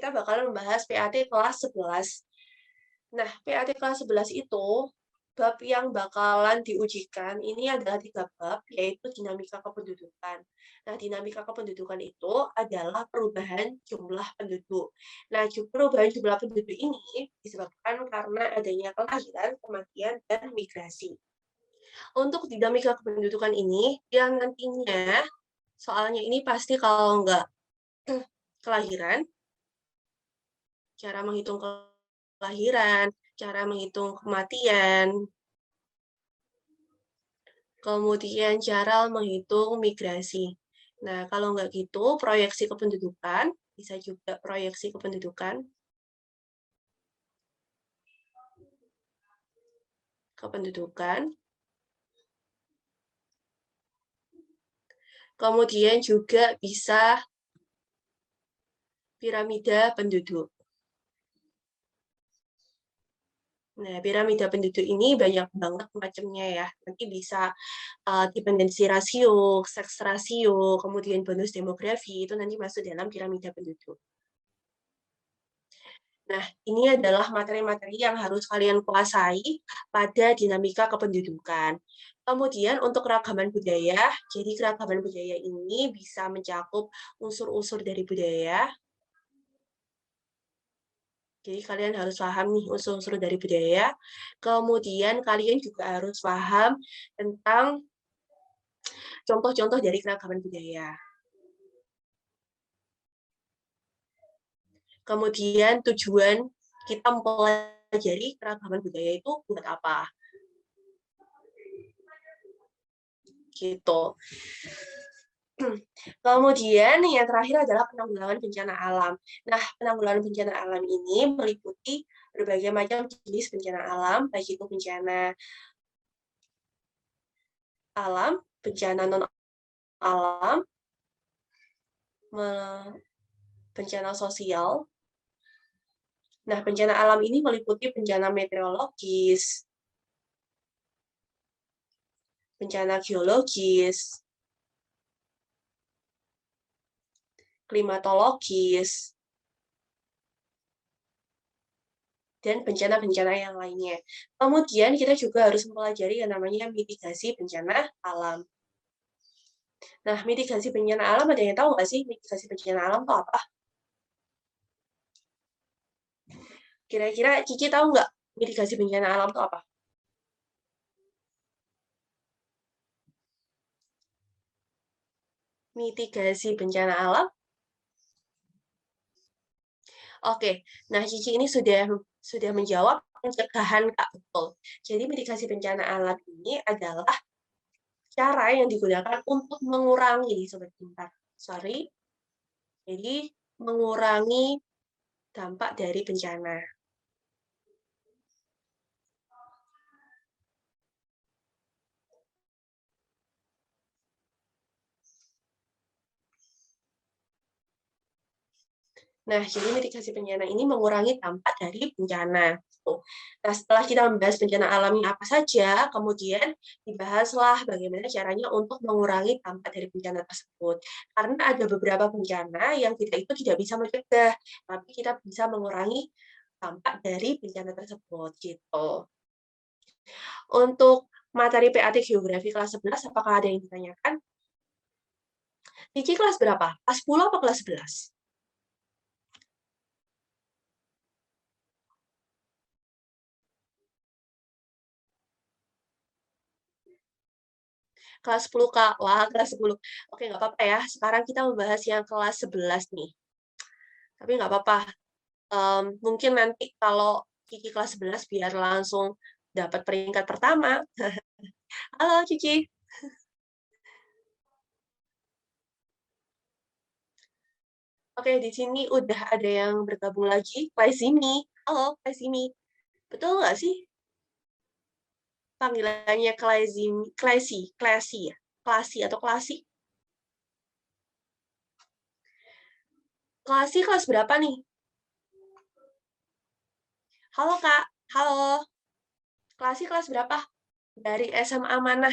kita bakalan membahas PAT kelas 11. Nah, PAT kelas 11 itu, bab yang bakalan diujikan ini adalah 3 bab, yaitu dinamika kependudukan. Nah, dinamika kependudukan itu adalah perubahan jumlah penduduk. Nah, perubahan jumlah penduduk ini disebabkan karena adanya kelahiran, kematian, dan migrasi. Untuk dinamika kependudukan ini, yang nantinya soalnya ini pasti kalau nggak kelahiran, cara menghitung kelahiran, cara menghitung kematian, kemudian cara menghitung migrasi. Nah, kalau nggak gitu, proyeksi kependudukan, bisa juga proyeksi kependudukan, kemudian juga bisa piramida penduduk. Nah, piramida penduduk ini banyak banget macamnya ya. Nanti bisa dependensi rasio, seks rasio, kemudian bonus demografi, itu nanti masuk dalam piramida penduduk. Nah, ini adalah materi-materi yang harus kalian kuasai pada dinamika kependudukan. Kemudian untuk keragaman budaya, jadi keragaman budaya ini bisa mencakup unsur-unsur dari budaya. Jadi kalian harus paham nih unsur-unsur dari budaya. Kemudian kalian juga harus paham tentang contoh-contoh dari keragaman budaya. Kemudian tujuan kita mempelajari keragaman budaya itu buat apa? Gitu. Kemudian yang terakhir adalah penanggulangan bencana alam. Nah, penanggulangan bencana alam ini meliputi berbagai macam jenis bencana alam, baik itu bencana alam, bencana non alam, bencana sosial. Nah, bencana alam ini meliputi bencana meteorologis, bencana geologis, klimatologis, dan bencana-bencana yang lainnya. Kemudian kita juga harus mempelajari yang namanya mitigasi bencana alam. Nah, mitigasi bencana alam ada yang tahu nggak sih mitigasi bencana alam itu apa? Kira-kira Cici tahu nggak mitigasi bencana alam itu apa? Mitigasi bencana alam? Oke, nah Cici ini sudah menjawab pencegahan Kak, betul. Jadi mitigasi bencana alam ini adalah cara yang digunakan untuk mengurangi, sobat pintar. Sorry. Jadi mengurangi dampak dari bencana. Nah, jadi mitigasi bencana ini mengurangi dampak dari bencana. Nah, setelah kita membahas bencana alami apa saja, kemudian dibahaslah bagaimana caranya untuk mengurangi dampak dari bencana tersebut. Karena ada beberapa bencana yang kita itu tidak bisa mencegah, tapi kita bisa mengurangi dampak dari bencana tersebut. Gitu. Untuk materi PAT Geografi kelas 11, apakah ada yang ditanyakan? Cici kelas berapa? Kelas 10 apa kelas 11? Kelas 10 Kak. Wah, kelas 10. Oke, nggak apa-apa ya. Sekarang kita membahas yang kelas 11 nih. Tapi nggak apa-apa. Mungkin nanti kalau Cici kelas 11 biar langsung dapat peringkat pertama. Halo Cici. Oke, di sini udah ada yang bergabung lagi. Klaisimi. Halo, Klaisimi. Betul nggak sih panggilannya Klaisimi? Klasi ya? Klasi atau klasi? Klasi kelas berapa nih? Halo Kak. Halo. Klasi kelas berapa? Dari SMA mana?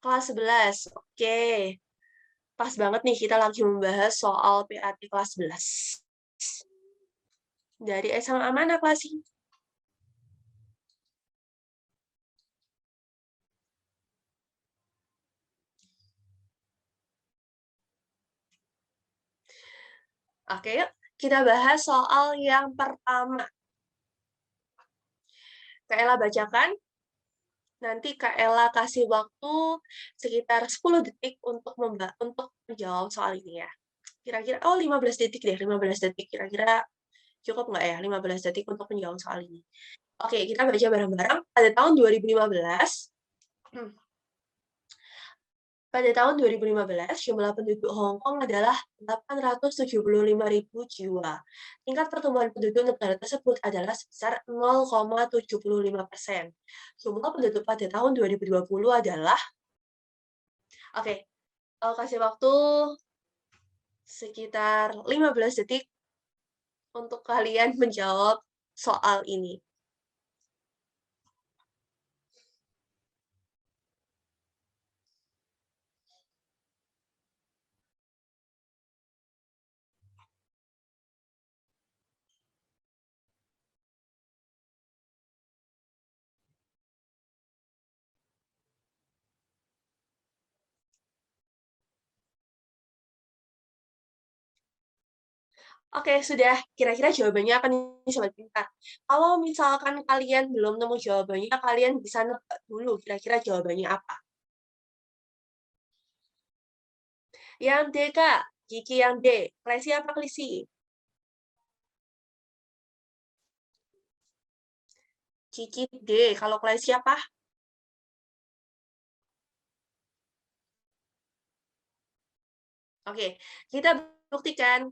Kelas 11, oke. Pas banget nih kita lagi membahas soal PAT kelas 11. Dari SMA mana kelas ini? Oke, yuk kita bahas soal yang pertama. Kak Ella bacakan, nanti Kak Ella kasih waktu sekitar 10 detik untuk menjawab soal ini ya. Kira-kira, 15 detik deh, 15 detik. Kira-kira cukup nggak ya 15 detik untuk menjawab soal ini? Oke, kita baca bareng-bareng. Pada tahun 2015, pada tahun 2015, jumlah penduduk Hong Kong adalah 875.000 jiwa. Tingkat pertumbuhan penduduk negara tersebut adalah sebesar 0,75%. Jumlah penduduk pada tahun 2020 adalah, oke, I'll kasih waktu sekitar 15 detik untuk kalian menjawab soal ini. Oke, sudah. Kira-kira jawabannya apa nih, Sobat Pintar? Kalau misalkan kalian belum nemu jawabannya, kalian bisa nebak dulu kira-kira jawabannya apa. Yang D, Kak. Kiki yang D. Klesi apa klisi? Kiki D. Kalau klesi apa? Oke, kita buktikan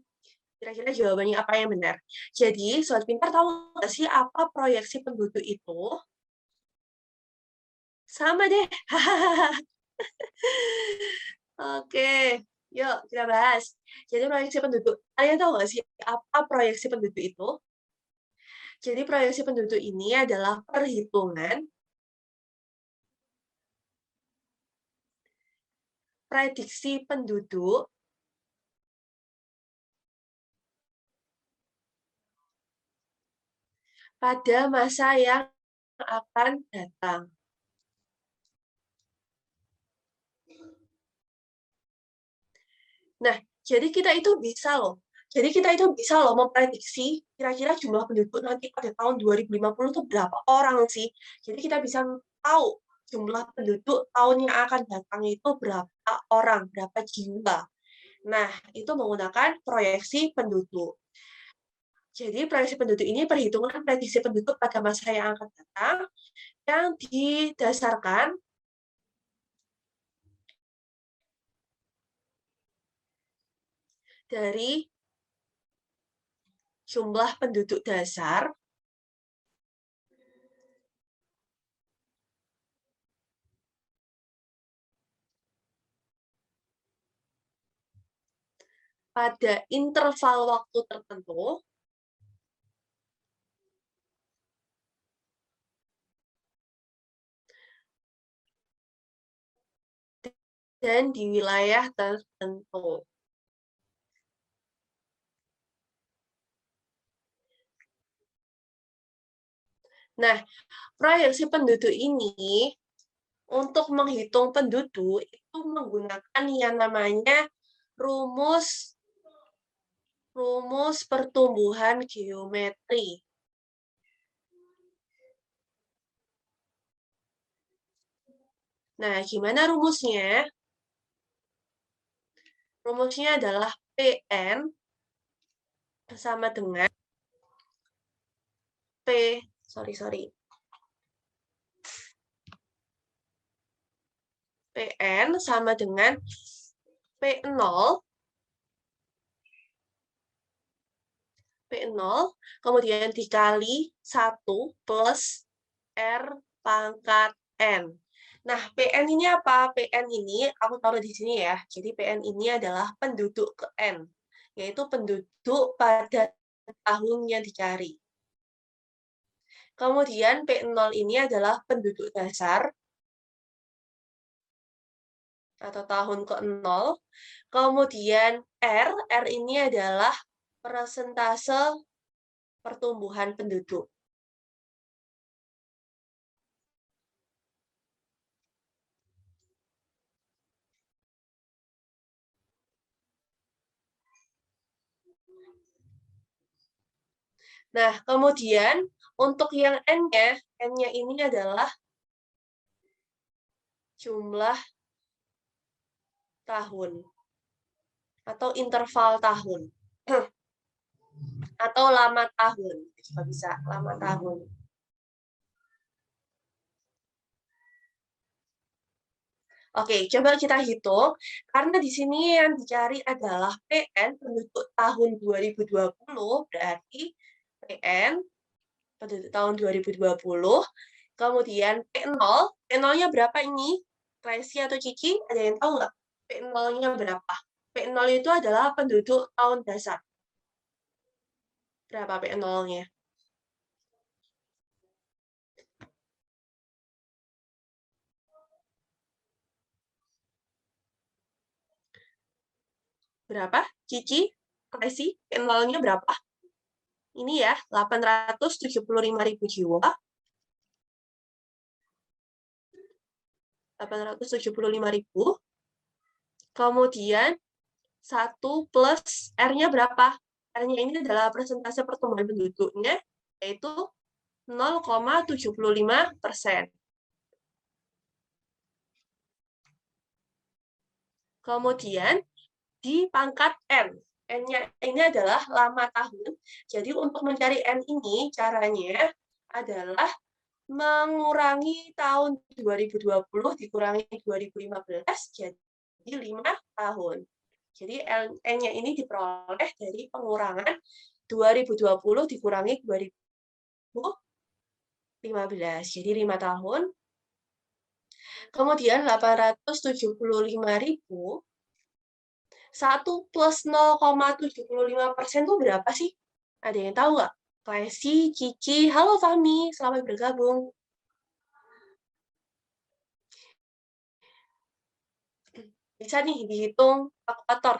kira-kira jawabannya apa yang benar. Jadi, Sobat Pintar tahu nggak sih apa proyeksi penduduk itu? Sama deh. Oke, yuk kita bahas. Jadi proyeksi penduduk. Kalian tahu nggak sih apa proyeksi penduduk itu? Jadi proyeksi penduduk ini adalah perhitungan prediksi penduduk pada masa yang akan datang. Nah, jadi kita itu bisa loh. Jadi kita itu bisa loh memprediksi kira-kira jumlah penduduk nanti pada tahun 2050 itu berapa orang sih. Jadi kita bisa tahu jumlah penduduk tahun yang akan datang itu berapa orang, berapa jiwa. Nah, itu menggunakan proyeksi penduduk. Jadi proyeksi penduduk ini perhitungan prediksi penduduk pada masa yang akan datang yang didasarkan dari jumlah penduduk dasar pada interval waktu tertentu dan di wilayah tertentu. Nah, proyeksi penduduk ini untuk menghitung penduduk itu menggunakan yang namanya rumus rumus pertumbuhan geometri. Nah, gimana rumusnya? Rumusnya adalah PN sama dengan P, sorry. PN sama dengan P0 kemudian dikali 1 plus R pangkat N. Nah, PN ini apa? PN ini aku taruh di sini ya. Jadi PN ini adalah penduduk ke N, yaitu penduduk pada tahun yang dicari. Kemudian P0 ini adalah penduduk dasar atau tahun ke-0. Kemudian R ini adalah persentase pertumbuhan penduduk. Nah, kemudian untuk yang N-nya ini adalah jumlah tahun atau interval tahun atau lama tahun, juga bisa lama tahun. Oke, coba kita hitung. Karena di sini yang dicari adalah PN penduduk tahun 2020, berarti PN penduduk tahun 2020. Kemudian P0, P0-nya berapa ini? Tracy atau Cici, ada yang tahu nggak? P0-nya berapa? P0 itu adalah penduduk tahun dasar. Berapa P0-nya? Berapa? Cici? Tracy? P0-nya berapa? Ini ya, 875.000 jiwa. 875.000. Kemudian 1 plus R-nya berapa? R-nya ini adalah persentase pertumbuhan penduduknya, yaitu 0,75%. Kemudian di pangkat N. N-nya ini adalah lama tahun. Jadi untuk mencari N ini, caranya adalah mengurangi tahun 2020 dikurangi 2015, jadi 5 tahun. Jadi N-nya ini diperoleh dari pengurangan 2020 dikurangi 2015. Jadi 5 tahun. Kemudian 875.000, 1 plus 0,75% itu berapa sih? Ada yang tahu nggak? Klesi, Cici, halo Fahmi, selamat bergabung. Bisa nih dihitung kalkulator.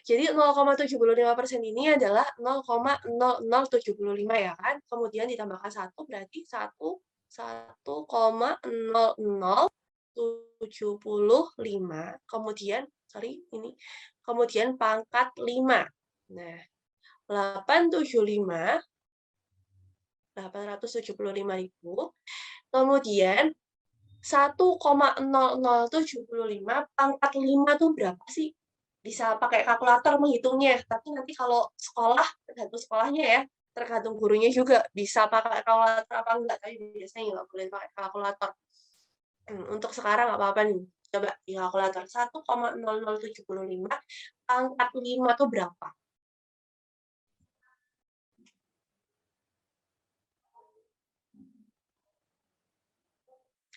Jadi 0,75% ini adalah 0,0075 ya kan? Kemudian ditambahkan 1 berarti 1,0075. Kemudian pangkat 5. Nah, 875.000. Kemudian 1,0075 pangkat 5 tuh berapa sih? Bisa pakai kalkulator menghitungnya. Tapi nanti kalau sekolah, tergantung sekolahnya ya, tergantung gurunya juga. Bisa pakai kalkulator apa enggak, tapi biasanya nggak boleh pakai kalkulator. Untuk sekarang nggak apa-apa nih. Coba di kalkulator. 1,0075 pangkat 5 tuh berapa?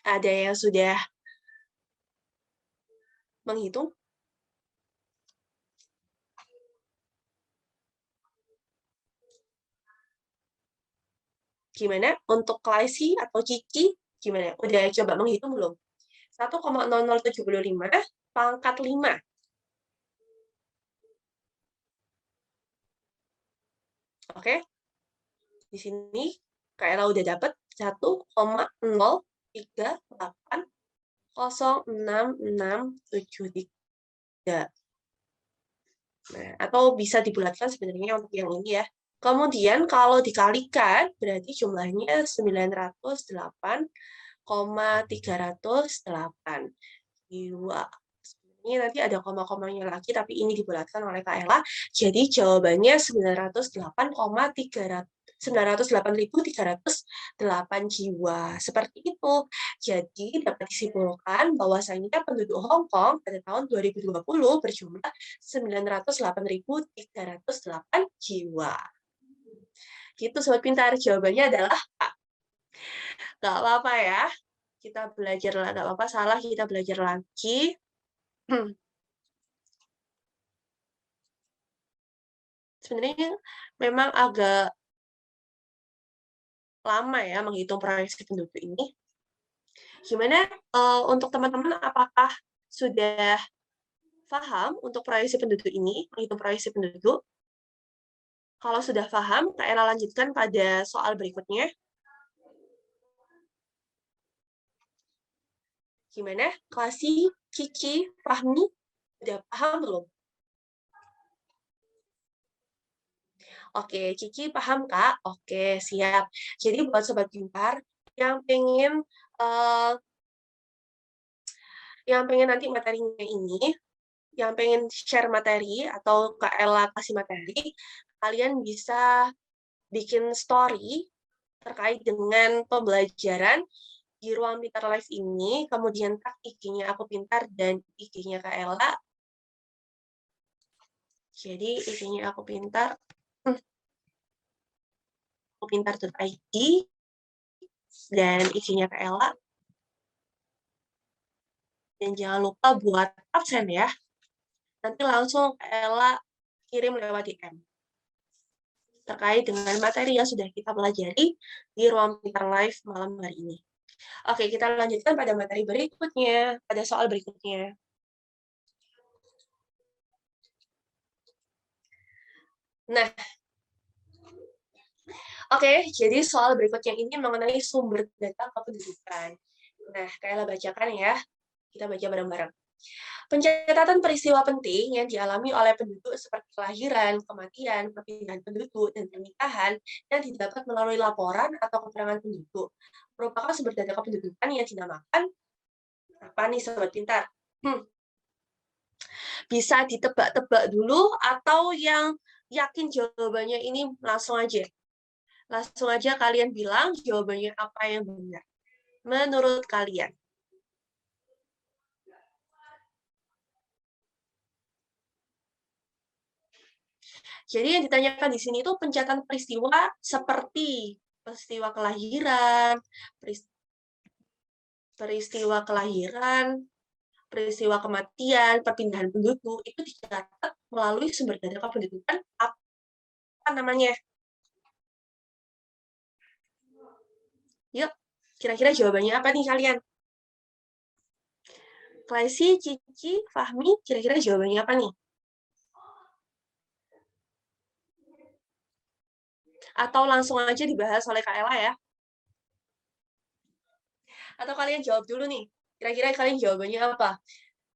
Ada yang sudah menghitung? Gimana? Untuk Klasi atau Cici, gimana? Udah coba menghitung belum? 1,0075 pangkat 5. Oke? Di sini Kaela udah dapat 1,0380663. Nah, atau bisa dibulatkan sebenarnya untuk yang ini ya. Kemudian kalau dikalikan berarti jumlahnya 908,308. Ini nanti ada koma-komanya lagi, tapi ini dibulatkan oleh Kaela. Jadi jawabannya 908.308 jiwa. Seperti itu. Jadi dapat disimpulkan bahwasanya penduduk Hong Kong pada tahun 2020 berjumlah 908.308 jiwa. Gitu Sobat Pintar, jawabannya adalah A. Gak apa-apa ya. Kita belajar, gak apa-apa salah, kita belajar lagi. Sebenarnya memang agak lama ya menghitung proyeksi penduduk ini. Gimana untuk teman-teman, apakah Sudah paham untuk proyeksi penduduk ini, menghitung proyeksi penduduk? Kalau sudah paham, Kak Ella lanjutkan pada soal berikutnya. Gimana? Klasi, Cici, Fahmi, udah paham belum? Oke, Cici paham, Kak? Oke, siap. Jadi buat Sobat Pintar yang pengen nanti materinya ini, yang pengen share materi atau Kak Ella kasih materi, kalian bisa bikin story terkait dengan pembelajaran di Ruang Pintar Live ini, kemudian tag IG-nya Aku Pintar dan IG-nya Kak Ella. Jadi IG-nya Aku Pintar, akupintar.id, dan IG-nya Kak Ella. Dan jangan lupa buat absen ya. Nanti langsung Kak Ella kirim lewat DM. Terkait dengan materi yang sudah kita pelajari di Ruang Pintar Live malam hari ini. Oke, kita lanjutkan pada materi berikutnya, pada soal berikutnya. Nah, oke, jadi soal berikutnya ini mengenai sumber data kependudukan. Nah, Kak bacakan ya. Kita baca bareng-bareng. Pencatatan peristiwa penting yang dialami oleh penduduk seperti kelahiran, kematian, perpindahan penduduk, dan pernikahan yang didapat melalui laporan atau keterangan penduduk merupakan sumber data kependudukan yang dinamakan apa nih Sobat Pintar? Bisa ditebak-tebak dulu atau yang yakin jawabannya ini langsung aja? Langsung aja kalian bilang jawabannya apa yang benar menurut kalian. Jadi yang ditanyakan di sini itu pencatatan peristiwa seperti peristiwa kelahiran, peristiwa kematian, perpindahan penduduk, itu dicatat melalui sumber data kependudukan apa namanya? Yuk, kira-kira jawabannya apa nih kalian? Klesi, Cici, Fahmi, kira-kira jawabannya apa nih? Atau langsung aja dibahas oleh Kak Ella ya? Atau kalian jawab dulu nih, kira-kira kalian jawabannya apa?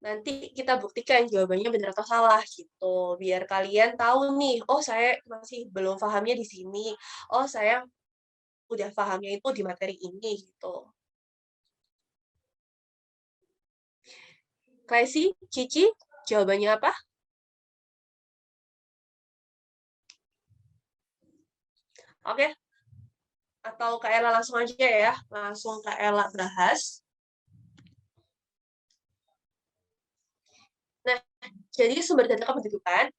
Nanti kita buktikan jawabannya benar atau salah gitu. Biar kalian tahu nih, oh saya masih belum pahamnya di sini. Oh saya udah pahamnya itu di materi ini gitu. Klesi, Cici, jawabannya apa? Oke. Atau Kak Ella langsung aja ya. Langsung Kak Ella bahas. Nah, jadi sumber data kependudukan,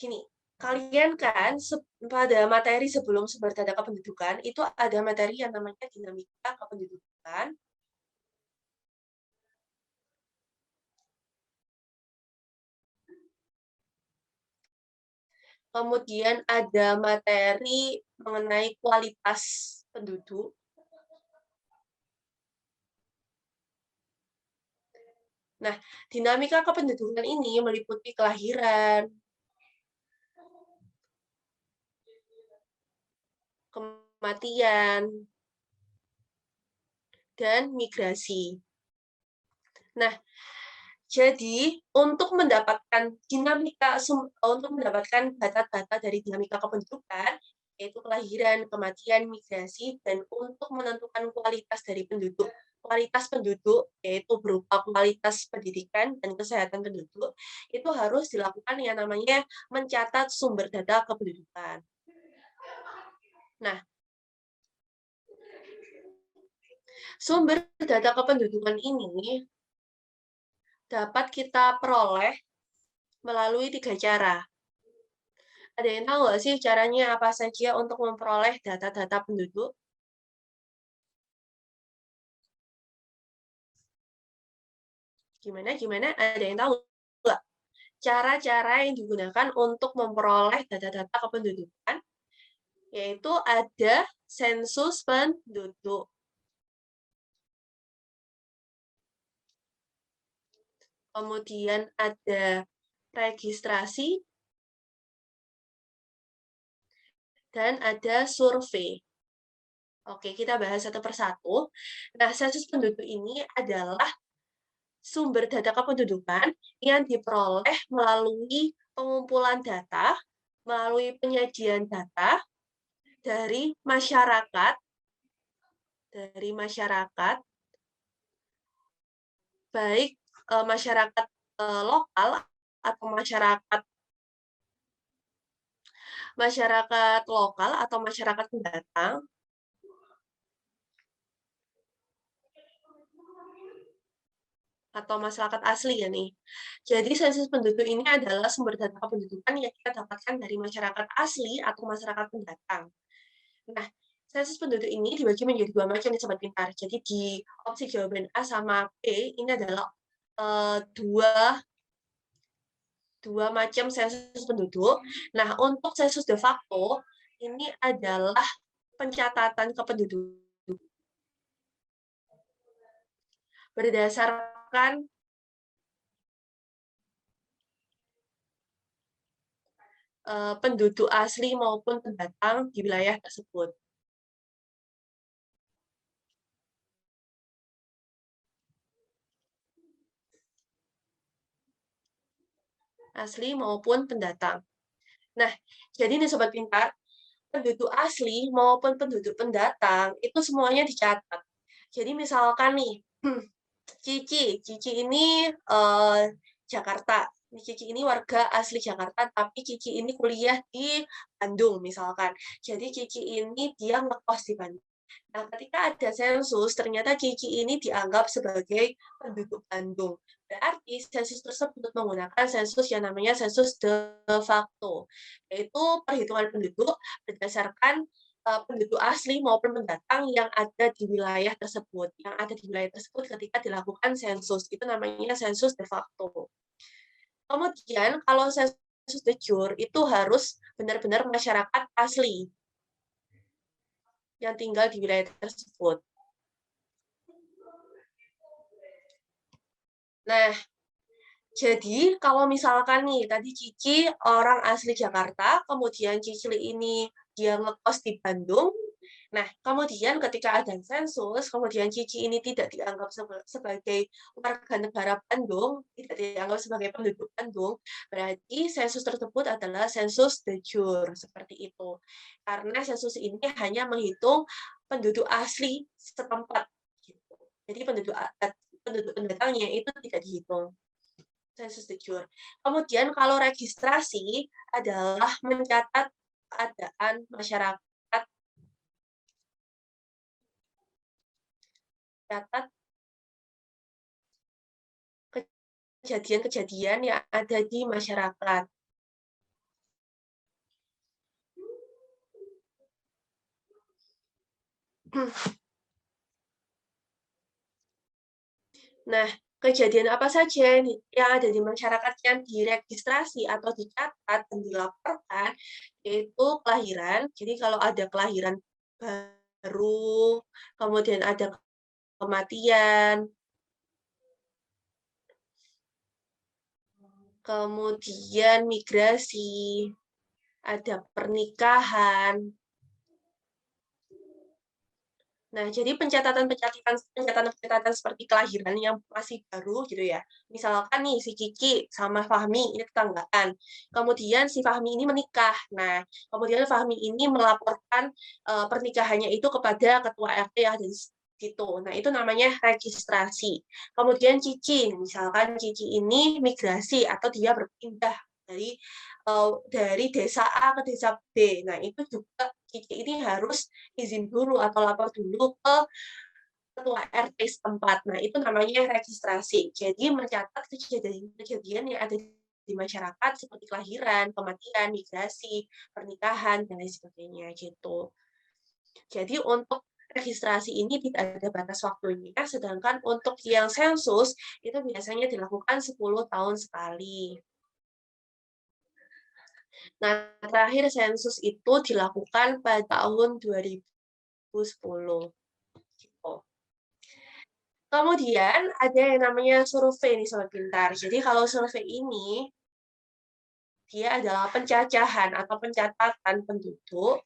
gini, kalian kan pada materi sebelum sumber data kependudukan, itu ada materi yang namanya dinamika kependudukan. Kemudian ada materi mengenai kualitas penduduk. Nah, dinamika kependudukan ini meliputi kelahiran, kematian, dan migrasi. Nah, jadi untuk mendapatkan data-data dari dinamika kependudukan, yaitu kelahiran, kematian, migrasi, dan untuk menentukan kualitas dari penduduk, kualitas penduduk, yaitu berupa kualitas pendidikan dan kesehatan penduduk, itu harus dilakukan yang namanya mencatat sumber data kependudukan. Nah, sumber data kependudukan ini dapat kita peroleh melalui 3 cara. Ada yang tahu nggak sih caranya apa saja untuk memperoleh data-data penduduk? Gimana? Ada yang tahu nggak? Cara-cara yang digunakan untuk memperoleh data-data kependudukan, yaitu ada sensus penduduk. kemudian ada registrasi, dan ada survei. Oke, kita bahas satu persatu. Nah, sensus penduduk ini adalah sumber data kependudukan yang diperoleh melalui pengumpulan data, melalui penyajian data dari masyarakat, baik masyarakat lokal atau masyarakat lokal atau masyarakat pendatang, atau masyarakat asli ya nih. Jadi sensus penduduk ini adalah sumber data kependudukan yang kita dapatkan dari masyarakat asli atau masyarakat pendatang. Nah, sensus penduduk ini dibagi menjadi dua macam nih Sobat Pintar. Jadi di opsi jawaban A sama B ini adalah dua macam sensus penduduk. Nah, untuk sensus de facto ini adalah pencatatan kependudukan berdasarkan penduduk asli maupun pendatang di wilayah tersebut. Asli maupun pendatang. Nah, jadi nih Sobat Pintar, penduduk asli maupun penduduk pendatang itu semuanya dicatat. Jadi misalkan nih, Cici ini Jakarta. Cici ini warga asli Jakarta, tapi Cici ini kuliah di Bandung misalkan. Jadi Cici ini dia ngekos di Bandung. Nah, ketika ada sensus, ternyata Cici ini dianggap sebagai penduduk Bandung. Berarti sensus tersebut menggunakan sensus yang namanya sensus de facto, yaitu perhitungan penduduk berdasarkan penduduk asli maupun pendatang yang ada di wilayah tersebut. Yang ada di wilayah tersebut ketika dilakukan sensus, itu namanya sensus de facto. Kemudian kalau sensus de jure itu harus benar-benar masyarakat asli yang tinggal di wilayah tersebut. Nah, jadi kalau misalkan nih, tadi Cici orang asli Jakarta, kemudian Cici ini dia ngekos di Bandung. Nah, kemudian ketika ada sensus, kemudian Cici ini tidak dianggap sebagai warga negara Bandung, tidak dianggap sebagai penduduk Bandung, berarti sensus tersebut adalah sensus de jure, seperti itu. Karena sensus ini hanya menghitung penduduk asli setempat. Gitu. Jadi penduduk pendatangnya itu tidak dihitung. Sensus de jure. Kemudian kalau registrasi adalah mencatat keadaan masyarakat, catat kejadian-kejadian yang ada di masyarakat. Nah, kejadian apa saja yang ada di masyarakat yang diregistrasi atau dicatat dan dilaporkan, yaitu kelahiran. Jadi kalau ada kelahiran baru, kemudian ada kematian, kemudian migrasi, ada pernikahan. Nah, jadi pencatatan seperti kelahiran yang masih baru gitu ya. Misalkan nih si Kiki sama Fahmi ini tetanggaan. Kemudian si Fahmi ini menikah. Nah, kemudian Fahmi ini melaporkan pernikahannya itu kepada ketua RT yang ada di situ. Nah, itu namanya registrasi. Kemudian Cici, misalkan Cici ini migrasi atau dia berpindah dari desa A ke desa B. Nah, itu juga Cici ini harus izin dulu atau lapor dulu ke ketua RT setempat. Nah, itu namanya registrasi. Jadi mencatat kejadian-kejadian yang ada di masyarakat seperti kelahiran, kematian, migrasi, pernikahan, dan lain sebagainya gitu. Jadi untuk registrasi ini tidak ada batas waktunya, sedangkan untuk yang sensus itu biasanya dilakukan 10 tahun sekali. Nah, terakhir sensus itu dilakukan pada tahun 2010. Gitu. Kemudian ada yang namanya survei nih Sobat Pintar. Jadi kalau survei ini, dia adalah pencacahan atau pencatatan penduduk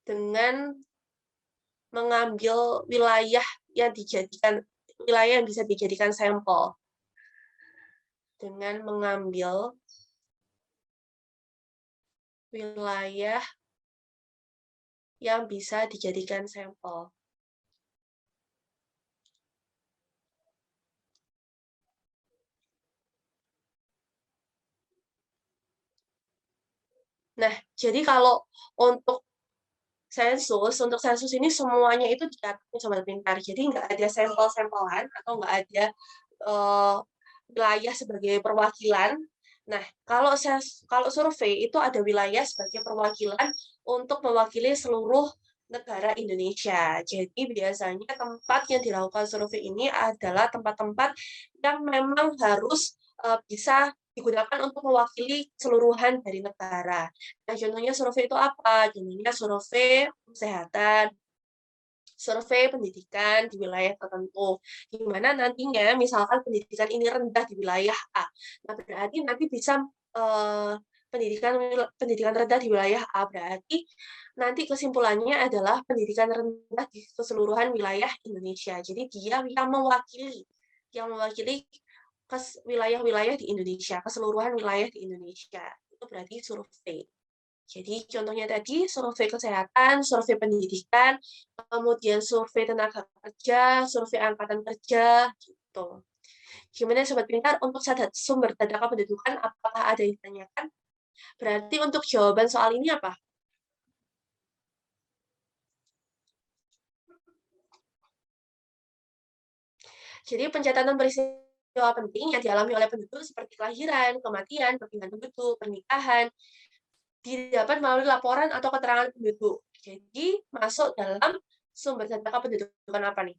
dengan mengambil wilayah yang bisa dijadikan sampel. Dengan mengambil wilayah yang bisa dijadikan sampel. Nah, jadi kalau untuk sensus ini semuanya itu dicatat Sobat Pintar. Jadi nggak ada sampel-sampelan atau nggak ada uh, wilayah sebagai perwakilan. Nah, kalau survei itu ada wilayah sebagai perwakilan untuk mewakili seluruh negara Indonesia. Jadi biasanya tempat yang dilakukan survei ini adalah tempat-tempat yang memang harus bisa digunakan untuk mewakili keseluruhan dari negara. Nah, contohnya survei itu apa? Contohnya survei kesehatan, survei pendidikan di wilayah tertentu. Di mana nantinya misalkan pendidikan ini rendah di wilayah A. Nah, berarti nanti bisa pendidikan pendidikan rendah di wilayah A berarti nanti kesimpulannya adalah pendidikan rendah di keseluruhan wilayah Indonesia. Jadi dia yang mewakili wilayah-wilayah di Indonesia, keseluruhan wilayah di Indonesia. Itu berarti survei. Jadi contohnya tadi survei kesehatan, survei pendidikan, kemudian survei tenaga kerja, survei angkatan kerja, gitu. Gimana Sobat Pintar untuk sumber data kependudukan, apakah ada yang ditanyakan? Berarti untuk jawaban soal ini apa? Jadi pencatatan peristiwa penting yang dialami oleh penduduk seperti kelahiran, kematian, perpindahan penduduk, pernikahan, didapat melalui laporan atau keterangan penduduk. Jadi masuk dalam sumber data kependudukan apa nih?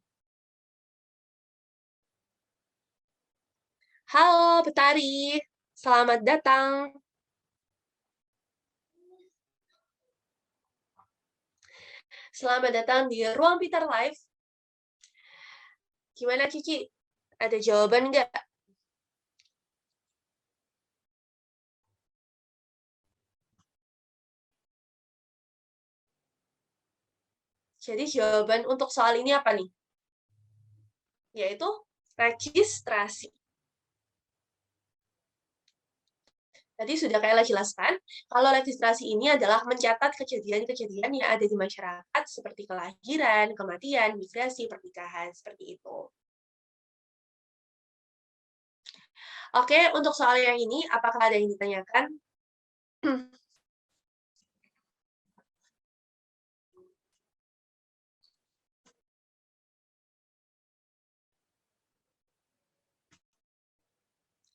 Halo Betari, selamat datang. Selamat datang di Ruang Pintar Live. Gimana Cici? Ada jawaban nggak? Jadi jawaban untuk soal ini apa nih? Yaitu registrasi. Tadi sudah Kayla jelaskan, kalau registrasi ini adalah mencatat kejadian-kejadian yang ada di masyarakat seperti kelahiran, kematian, migrasi, pernikahan, seperti itu. Oke, untuk soal yang ini, apakah ada yang ditanyakan?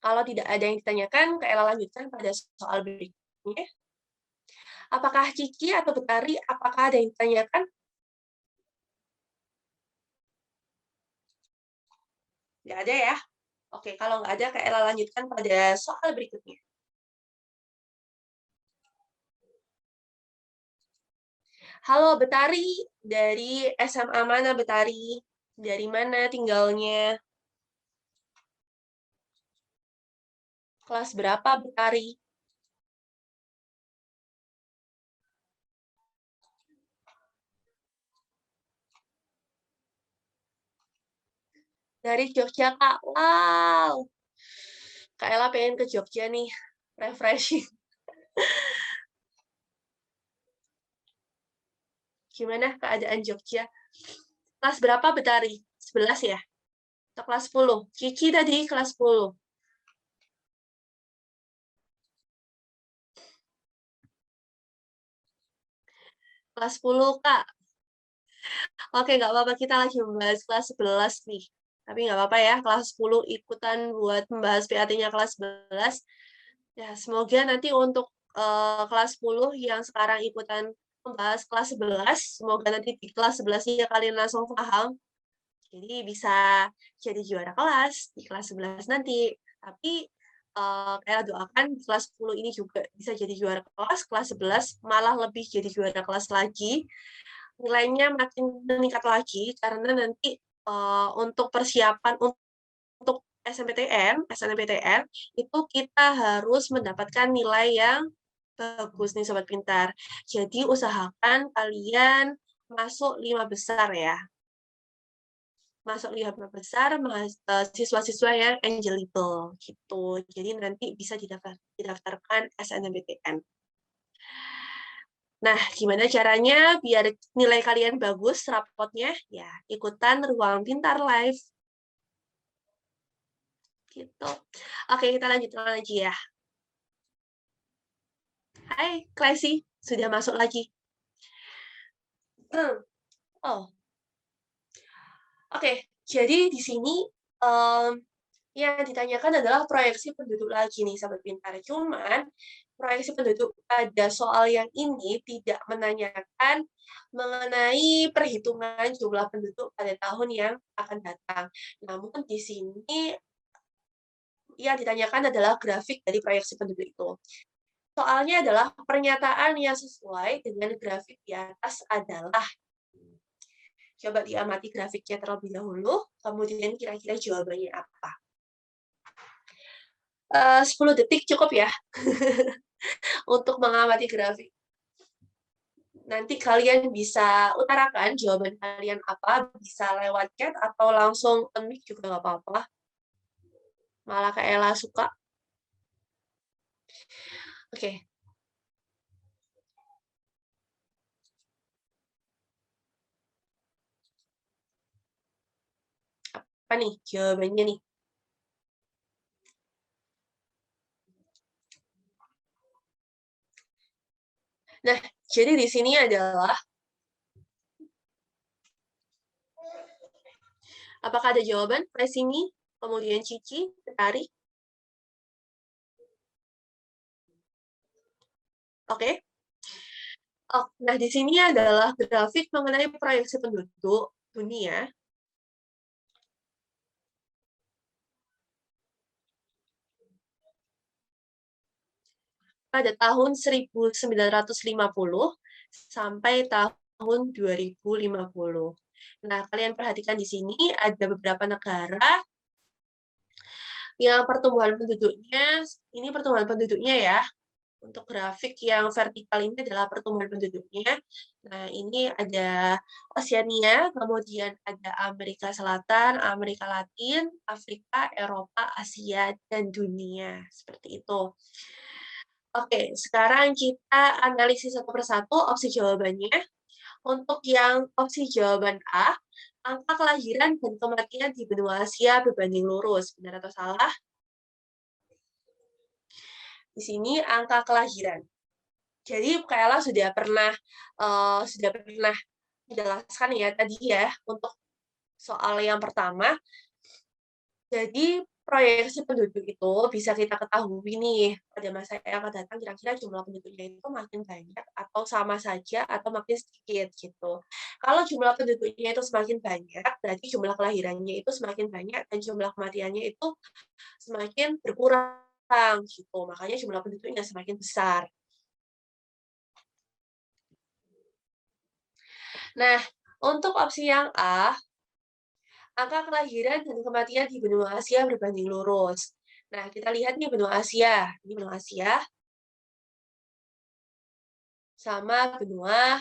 Kalau tidak ada yang ditanyakan, Kayla lanjutkan pada soal berikutnya. Apakah Cici atau Betari, apakah ada yang ditanyakan? Tidak ada ya? Oke, kalau nggak ada, Kayla lanjutkan pada soal berikutnya. Halo Betari, dari SMA mana Betari? Dari mana tinggalnya? Kelas berapa Betari? Dari Jogja, Kak. Wow. Kak Ella pengen ke Jogja nih. Refreshing. Gimana keadaan Jogja? Kelas berapa Betari? 11 ya? Atau kelas 10? Cici tadi kelas 10. Kelas 10, Kak. Oke, nggak apa-apa. Kita lagi membahas kelas 11 nih. Tapi nggak apa-apa ya, kelas 10 ikutan buat membahas PAT-nya kelas 11. Ya, semoga nanti untuk kelas 10 yang sekarang ikutan membahas kelas 11, semoga nanti di kelas 11-nya kalian langsung paham. Jadi bisa jadi juara kelas di kelas 11 nanti. Tapi Ella doakan di kelas 10 ini juga bisa jadi juara kelas 11 malah lebih jadi juara kelas lagi. Nilainya makin meningkat lagi karena nanti untuk persiapan untuk SNMPTN itu kita harus mendapatkan nilai yang bagus nih Sobat Pintar. Jadi usahakan kalian masuk 5 besar ya. Masuk 5 besar siswa-siswa yang eligible gitu. Jadi nanti bisa didaftarkan SNMPTN. Nah, gimana caranya biar nilai kalian bagus rapotnya? Ya, ikutan Ruang Pintar Live. Gitu. Oke, kita lanjutkan lagi ya. Hai, Classy. Sudah masuk lagi. Oh. Oke, jadi di sini yang ditanyakan adalah proyeksi penduduk lagi nih, Sahabat Pintar. Cuman, proyeksi penduduk pada soal yang ini tidak menanyakan mengenai perhitungan jumlah penduduk pada tahun yang akan datang. Namun di sini yang ditanyakan adalah grafik dari proyeksi penduduk itu. Soalnya adalah pernyataan yang sesuai dengan grafik di atas adalah. Coba diamati grafiknya terlebih dahulu, kemudian kira-kira jawabannya apa. 10 detik cukup ya untuk mengamati grafik. Nanti kalian bisa utarakan jawaban kalian apa, bisa lewat chat atau langsung unmute juga nggak apa-apa. Malah Kak Ella suka. Oke. Apa nih jawabannya nih? Nah, jadi di sini adalah apakah ada jawaban? Presini, kemudian Cici, Tari. Oke. Oh, nah, di sini adalah grafik mengenai proyeksi penduduk dunia. Pada tahun 1950 sampai tahun 2050. Nah, kalian perhatikan di sini ada beberapa negara yang pertumbuhan penduduknya, ini pertumbuhan penduduknya ya. Untuk grafik yang vertikal ini adalah pertumbuhan penduduknya. Nah, ini ada Oseania, kemudian ada Amerika Selatan, Amerika Latin, Afrika, Eropa, Asia, dan dunia. Seperti itu. Oke, sekarang kita analisis satu persatu opsi jawabannya. Untuk yang opsi jawaban A, angka kelahiran dan kematian di benua Asia berbanding lurus. Benar atau salah? Di sini angka kelahiran. Jadi Kayla sudah pernah menjelaskan ya tadi ya untuk soal yang pertama. Jadi proyeksi penduduk itu bisa kita ketahui nih pada masa yang akan datang kira-kira jumlah penduduknya itu makin banyak atau sama saja atau makin sedikit gitu. Kalau jumlah penduduknya itu semakin banyak, berarti jumlah kelahirannya itu semakin banyak dan jumlah kematiannya itu semakin berkurang gitu. Makanya jumlah penduduknya semakin besar. Nah, untuk opsi yang A, angka kelahiran dan kematian di benua Asia berbanding lurus. Nah, kita lihat nih benua Asia. Ini benua Asia sama benua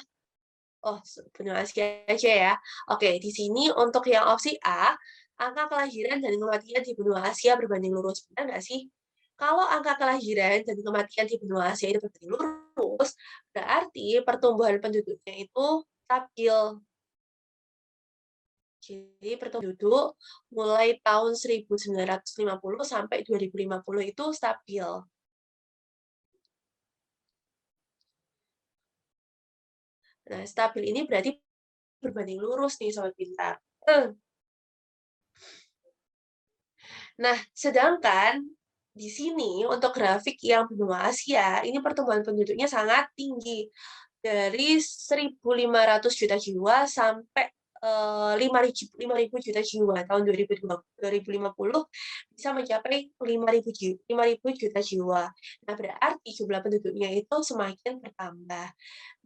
Asia aja ya. Oke, di sini untuk yang opsi A, angka kelahiran dan kematian di benua Asia berbanding lurus. Benar nggak sih? Kalau angka kelahiran dan kematian di benua Asia itu berbanding lurus, berarti pertumbuhan penduduknya itu stabil. Jadi pertumbuhan penduduk mulai tahun 1950 sampai 2050 itu stabil. Nah, stabil ini berarti berbanding lurus nih, Sobat Pintar. Nah, sedangkan di sini untuk grafik yang benua Asia, ini pertumbuhan penduduknya sangat tinggi. Dari 1.500 juta jiwa sampai 5.000 juta jiwa. Tahun 2050 bisa mencapai 5.000 juta jiwa. Nah, berarti jumlah penduduknya itu semakin bertambah.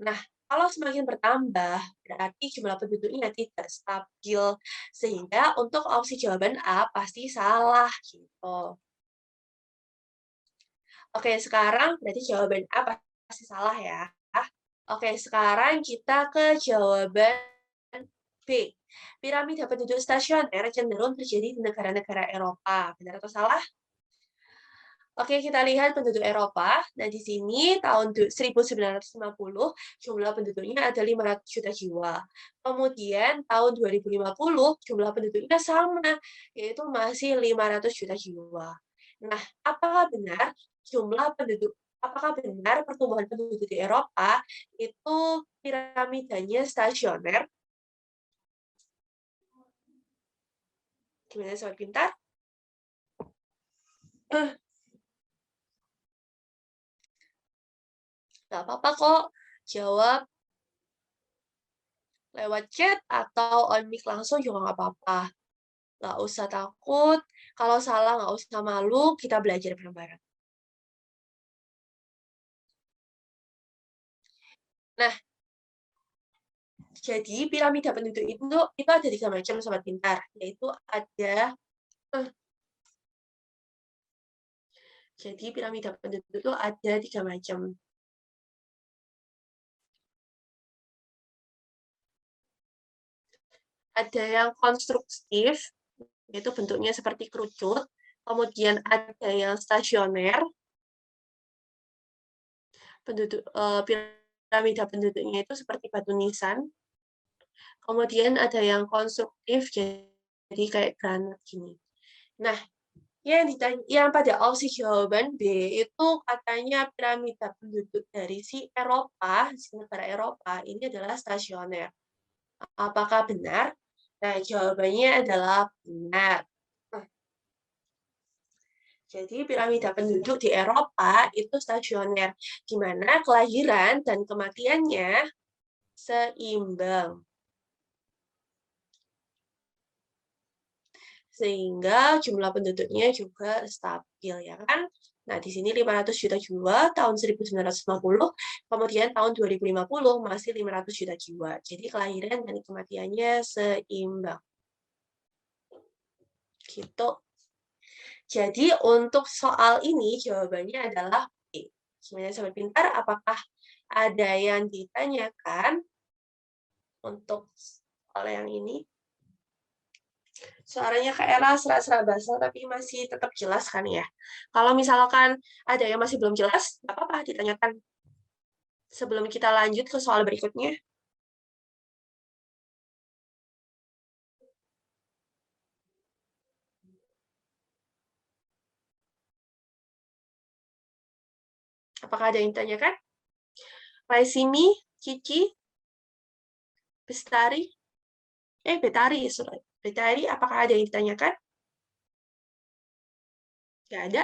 Nah, kalau semakin bertambah, berarti jumlah penduduknya tidak stabil. Sehingga untuk opsi jawaban A pasti salah, gitu. Oke, sekarang berarti jawaban A pasti salah ya. Oke, sekarang kita ke jawaban B. Piramida penduduk stasioner cenderung terjadi di negara-negara Eropa. Benar atau salah? Oke, kita lihat penduduk Eropa. Nah, di sini tahun 1950 jumlah penduduknya ada 500 juta jiwa. Kemudian tahun 2050 jumlah penduduknya sama, yaitu masih 500 juta jiwa. Nah, apakah benar pertumbuhan penduduk di Eropa itu piramidanya stasioner? Gimana sobat pintar? Nggak apa-apa kok, jawab lewat chat atau on mic langsung juga nggak apa-apa. Nggak usah takut, kalau salah nggak usah malu, kita belajar bareng-bareng. Nah, jadi piramida penduduk itu ada 3 macam sobat pintar, yaitu ada jadi piramida penduduk itu ada 3 macam. Ada yang konstruktif, yaitu bentuknya seperti kerucut. Kemudian ada yang stasioner, piramida penduduknya itu seperti batu nisan. Kemudian ada yang konstruktif, jadi kayak granat gini. Nah, yang pada opsi jawaban B itu katanya piramida penduduk dari negara Eropa, ini adalah stasioner. Apakah benar? Nah, jawabannya adalah benar. Jadi piramida penduduk di Eropa itu stasioner, di mana kelahiran dan kematiannya seimbang. Sehingga jumlah penduduknya juga stabil, ya kan? Nah, di sini 500 juta jiwa tahun 1950, kemudian tahun 2050 masih 500 juta jiwa. Jadi kelahiran dan kematiannya seimbang. Gitu. Jadi untuk soal ini jawabannya adalah B. Sebenarnya sobat pintar, apakah ada yang ditanyakan untuk soal yang ini? Suaranya Kak Ella serak-serak basah, tapi masih tetap jelas kan ya? Kalau misalkan ada yang masih belum jelas, nggak apa-apa ditanyakan sebelum kita lanjut ke soal berikutnya. Apakah ada yang ditanyakan? Raisimi, Cici, Betari, apakah ada yang ditanyakan? Nggak ada?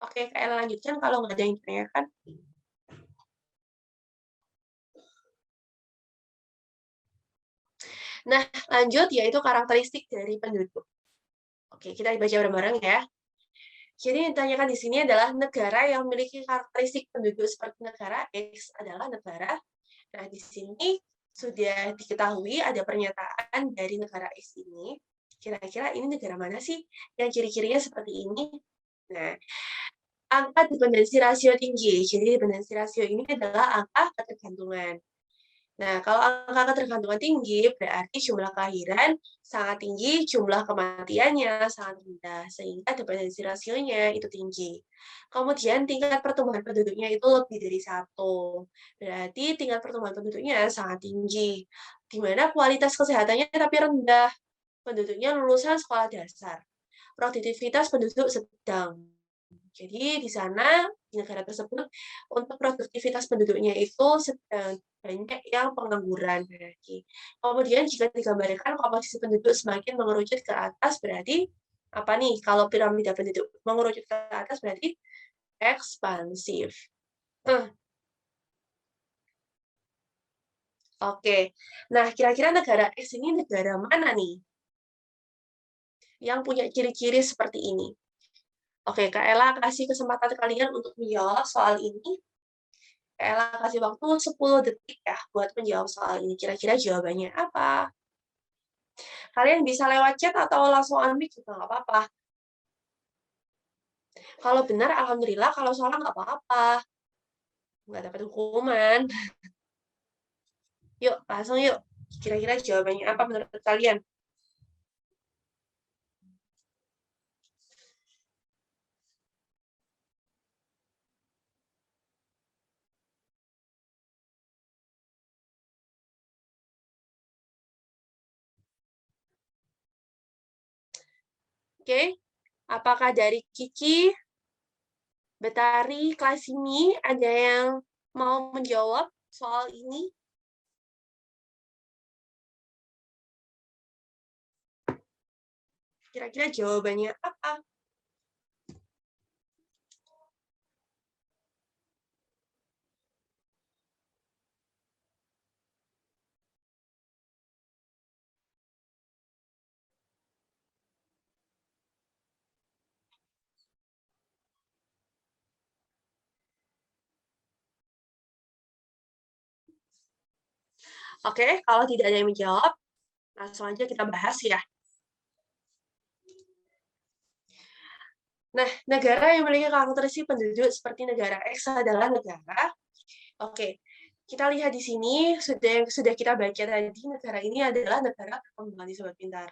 Oke, Kak Ella lanjutkan kalau nggak ada yang ditanyakan. Nah, lanjut yaitu karakteristik dari penduduk. Oke, kita baca bareng-bareng ya. Jadi yang ditanyakan di sini adalah negara yang memiliki karakteristik penduduk seperti negara X adalah negara. Nah, di sini sudah diketahui ada pernyataan dari negara X ini. Kira-kira ini negara mana sih yang ciri-cirinya seperti ini? Nah, angka dependensi rasio tinggi. Jadi dependensi rasio ini adalah angka ketergantungan. Nah, kalau angka ketergantungan tinggi, berarti jumlah kelahiran sangat tinggi, jumlah kematiannya sangat rendah, sehingga dependensi rasionya itu tinggi. Kemudian tingkat pertumbuhan penduduknya itu lebih dari 1. Berarti tingkat pertumbuhan penduduknya sangat tinggi, di mana kualitas kesehatannya tapi rendah. Penduduknya lulusan sekolah dasar. Produktivitas penduduk sedang. Jadi di sana, di negara tersebut, untuk produktivitas penduduknya itu sedang banyak yang pengangguran berarti. Kemudian jika digambarkan komposisi penduduk semakin mengerucut ke atas berarti apa nih? Kalau piramida penduduk mengerucut ke atas berarti ekspansif. Oke, nah kira-kira negara X ini negara mana nih yang punya ciri-ciri seperti ini? Oke, Kak Ella kasih kesempatan kalian untuk menjawab soal ini. Kak Ella kasih waktu 10 detik ya buat menjawab soal ini. Kira-kira jawabannya apa? Kalian bisa lewat chat atau langsung unmute juga nggak apa-apa. Kalau benar, alhamdulillah. Kalau salah, nggak apa-apa. Nggak dapat hukuman. Yuk, langsung yuk. Kira-kira jawabannya apa menurut kalian? Oke, apakah dari Kiki, Betari, Klasimi, ada yang mau menjawab soal ini? Kira-kira jawabannya apa? Oke, kalau tidak ada yang menjawab, langsung aja kita bahas ya. Nah, negara yang memiliki karakteristik penduduk seperti negara X adalah negara. Oke, kita lihat di sini sudah kita baca tadi, negara ini adalah negara berkembang di Sobat Pintar.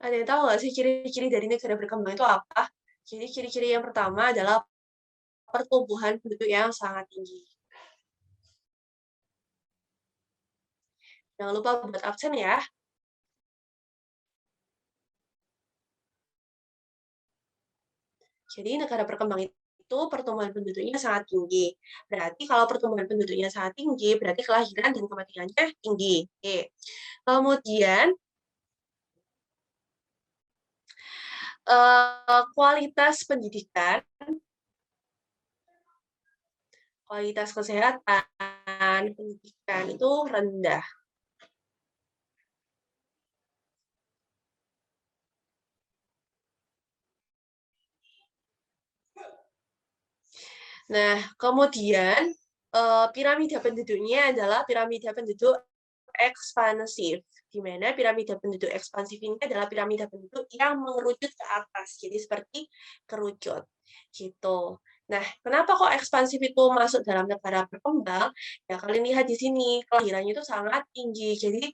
Ada yang tahu nggak sih ciri-ciri dari negara berkembang itu apa? Jadi ciri-ciri yang pertama adalah pertumbuhan penduduk yang sangat tinggi. Jangan lupa buat absen ya. Jadi negara berkembang itu pertumbuhan penduduknya sangat tinggi. Berarti kalau pertumbuhan penduduknya sangat tinggi, berarti kelahiran dan kematiannya tinggi. Oke. Kemudian kualitas pendidikan, kualitas kesehatan, pendidikan itu rendah. Nah, kemudian piramida penduduknya adalah piramida penduduk ekspansif, di mana piramida penduduk ekspansif ini adalah piramida penduduk yang mengerucut ke atas, jadi seperti kerucut, gitu. Nah, kenapa kok ekspansif itu masuk dalam negara berkembang? Ya, kalian lihat di sini, kelahirannya itu sangat tinggi, jadi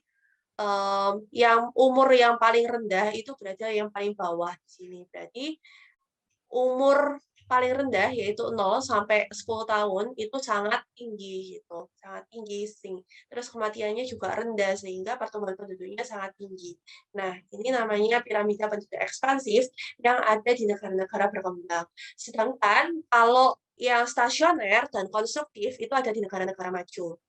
yang umur yang paling rendah itu berada yang paling bawah di sini. Berarti umur paling rendah yaitu 0 sampai 10 tahun itu sangat tinggi gitu, sangat tinggi terus kematiannya juga rendah sehingga pertumbuhan penduduknya sangat tinggi. Nah, ini namanya piramida penduduk ekspansif yang ada di negara-negara berkembang. Sedangkan kalau yang stasioner dan konstruktif itu ada di negara-negara maju.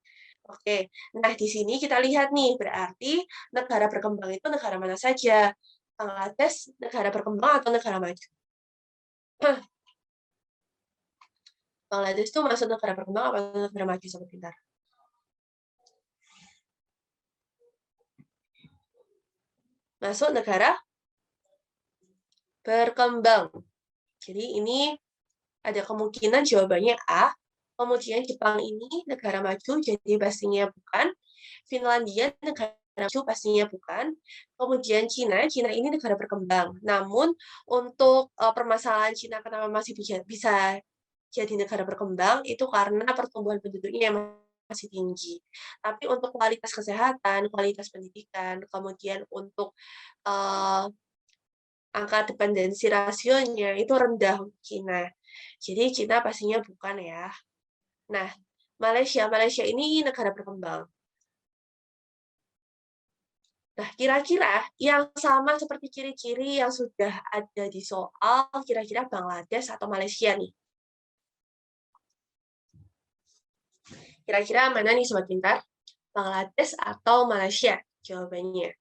Oke, nah di sini kita lihat nih, berarti negara berkembang itu negara mana saja? Bangladesh negara berkembang atau negara maju? Bangladesh itu masuk negara berkembang atau negara maju Sobat Pintar? Masuk negara berkembang. Jadi ini ada kemungkinan jawabannya A. Kemudian Jepang ini negara maju, jadi pastinya bukan. Finlandia negara maju, pastinya bukan. Kemudian Cina ini negara berkembang. Namun untuk permasalahan Cina kenapa masih bisa jadi negara berkembang itu karena pertumbuhan penduduknya yang masih tinggi. Tapi untuk kualitas kesehatan, kualitas pendidikan, kemudian untuk uh, angka dependensi rasionya itu rendah untuk Cina. Jadi Cina pastinya bukan ya. Nah, Malaysia ini negara berkembang. Nah, kira-kira yang sama seperti ciri-ciri yang sudah ada di soal, kira-kira Bangladesh atau Malaysia nih? Kira-kira mana nih Sobat Pintar? Bangladesh atau Malaysia? Jawabannya.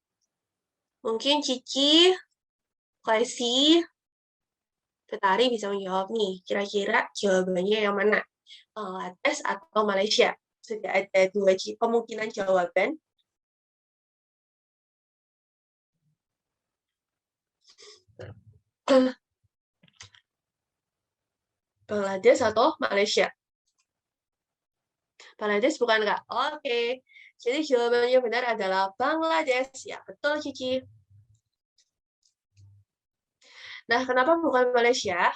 Mungkin Cici, Klesi, Betari bisa menjawab nih. Kira-kira jawabannya yang mana? Bangladesh atau Malaysia? Sudah ada 2 kemungkinan jawaban. Bangladesh atau Malaysia? Bangladesh bukan, Kak? Oke. Jadi jawabannya benar adalah Bangladesh. Ya, betul, Cici. Nah, kenapa bukan Malaysia?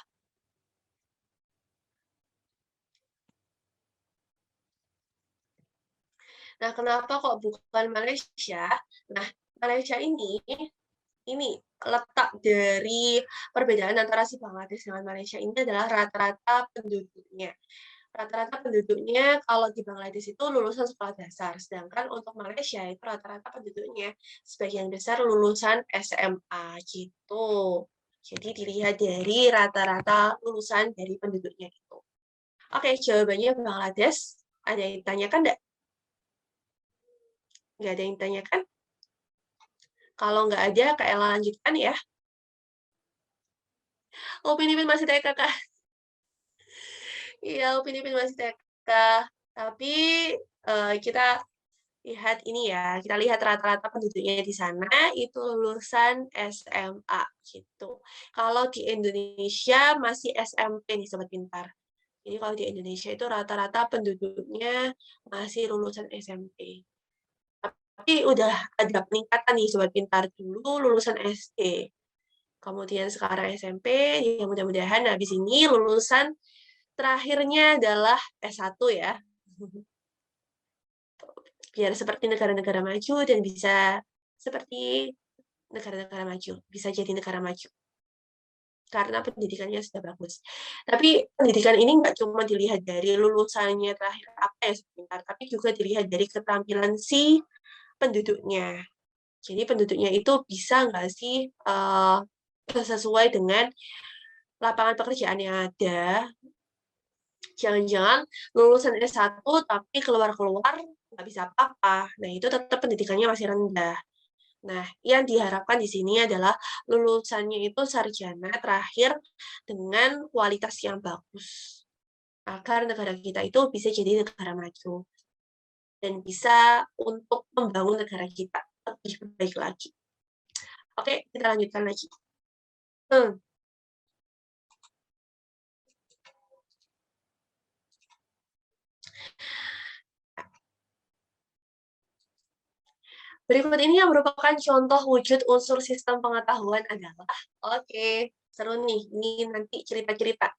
Nah, kenapa kok bukan Malaysia? Nah, Malaysia ini letak dari perbedaan antara si Bangladesh dengan Malaysia ini adalah rata-rata penduduknya. Rata-rata penduduknya kalau di Bangladesh itu lulusan sekolah dasar, sedangkan untuk Malaysia itu rata-rata penduduknya sebagian besar lulusan SMA gitu. Jadi dilihat dari rata-rata lulusan dari penduduknya itu. Oke, jawabannya Bangladesh. Ada yang ditanyakan enggak? Nggak ada yang ditanyakan? Kalau nggak ada, Kak Ella lanjutkan ya. Upin Ipin masih TK, Kak. Iya, Upin Ipin masih TK. Tapi kita lihat ini ya, kita lihat rata-rata penduduknya di sana itu lulusan SMA gitu. Kalau di Indonesia masih SMP nih Sobat Pintar. Jadi kalau di Indonesia itu rata-rata penduduknya masih lulusan SMP. Tapi udah ada peningkatan nih Sobat Pintar, dulu lulusan SD. Kemudian sekarang SMP, ya mudah-mudahan habis ini lulusan terakhirnya adalah S1 ya. Biar seperti negara-negara maju dan bisa seperti negara-negara maju, bisa jadi negara maju. Karena pendidikannya sudah bagus. Tapi pendidikan ini nggak cuma dilihat dari lulusannya terakhir apa ya sebentar, tapi juga dilihat dari keterampilan si penduduknya. Jadi penduduknya itu bisa nggak sih sesuai dengan lapangan pekerjaan yang ada. Jangan-jangan lulusan S1 tapi keluar-keluar nggak bisa apa-apa. Nah, itu tetap pendidikannya masih rendah. Nah, yang diharapkan di sini adalah lulusannya itu sarjana terakhir dengan kualitas yang bagus. Agar negara kita itu bisa jadi negara maju. Dan bisa untuk membangun negara kita lebih baik lagi. Oke, kita lanjutkan lagi. Berikut ini yang merupakan contoh wujud unsur sistem pengetahuan adalah, oke, seru nih, ini nanti cerita-cerita.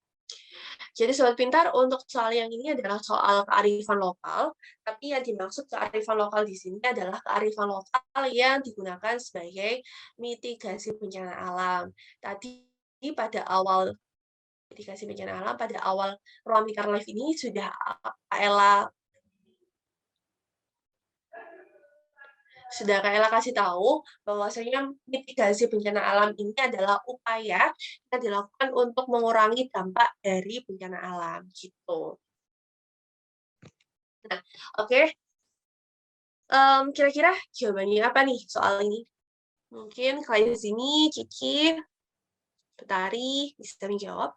Jadi Sobat Pintar, untuk soal yang ini adalah soal kearifan lokal, tapi yang dimaksud kearifan lokal di sini adalah kearifan lokal yang digunakan sebagai mitigasi bencana alam. Tadi pada awal mitigasi bencana alam, pada awal ruang Pintar Live ini sudah Ella Kak Ella kasih tahu bahwasanya mitigasi bencana alam ini adalah upaya yang dilakukan untuk mengurangi dampak dari bencana alam gitu. Nah, oke. Kira-kira jawabannya apa nih soal ini? Mungkin kalian di sini, Cici, Betari bisa menjawab.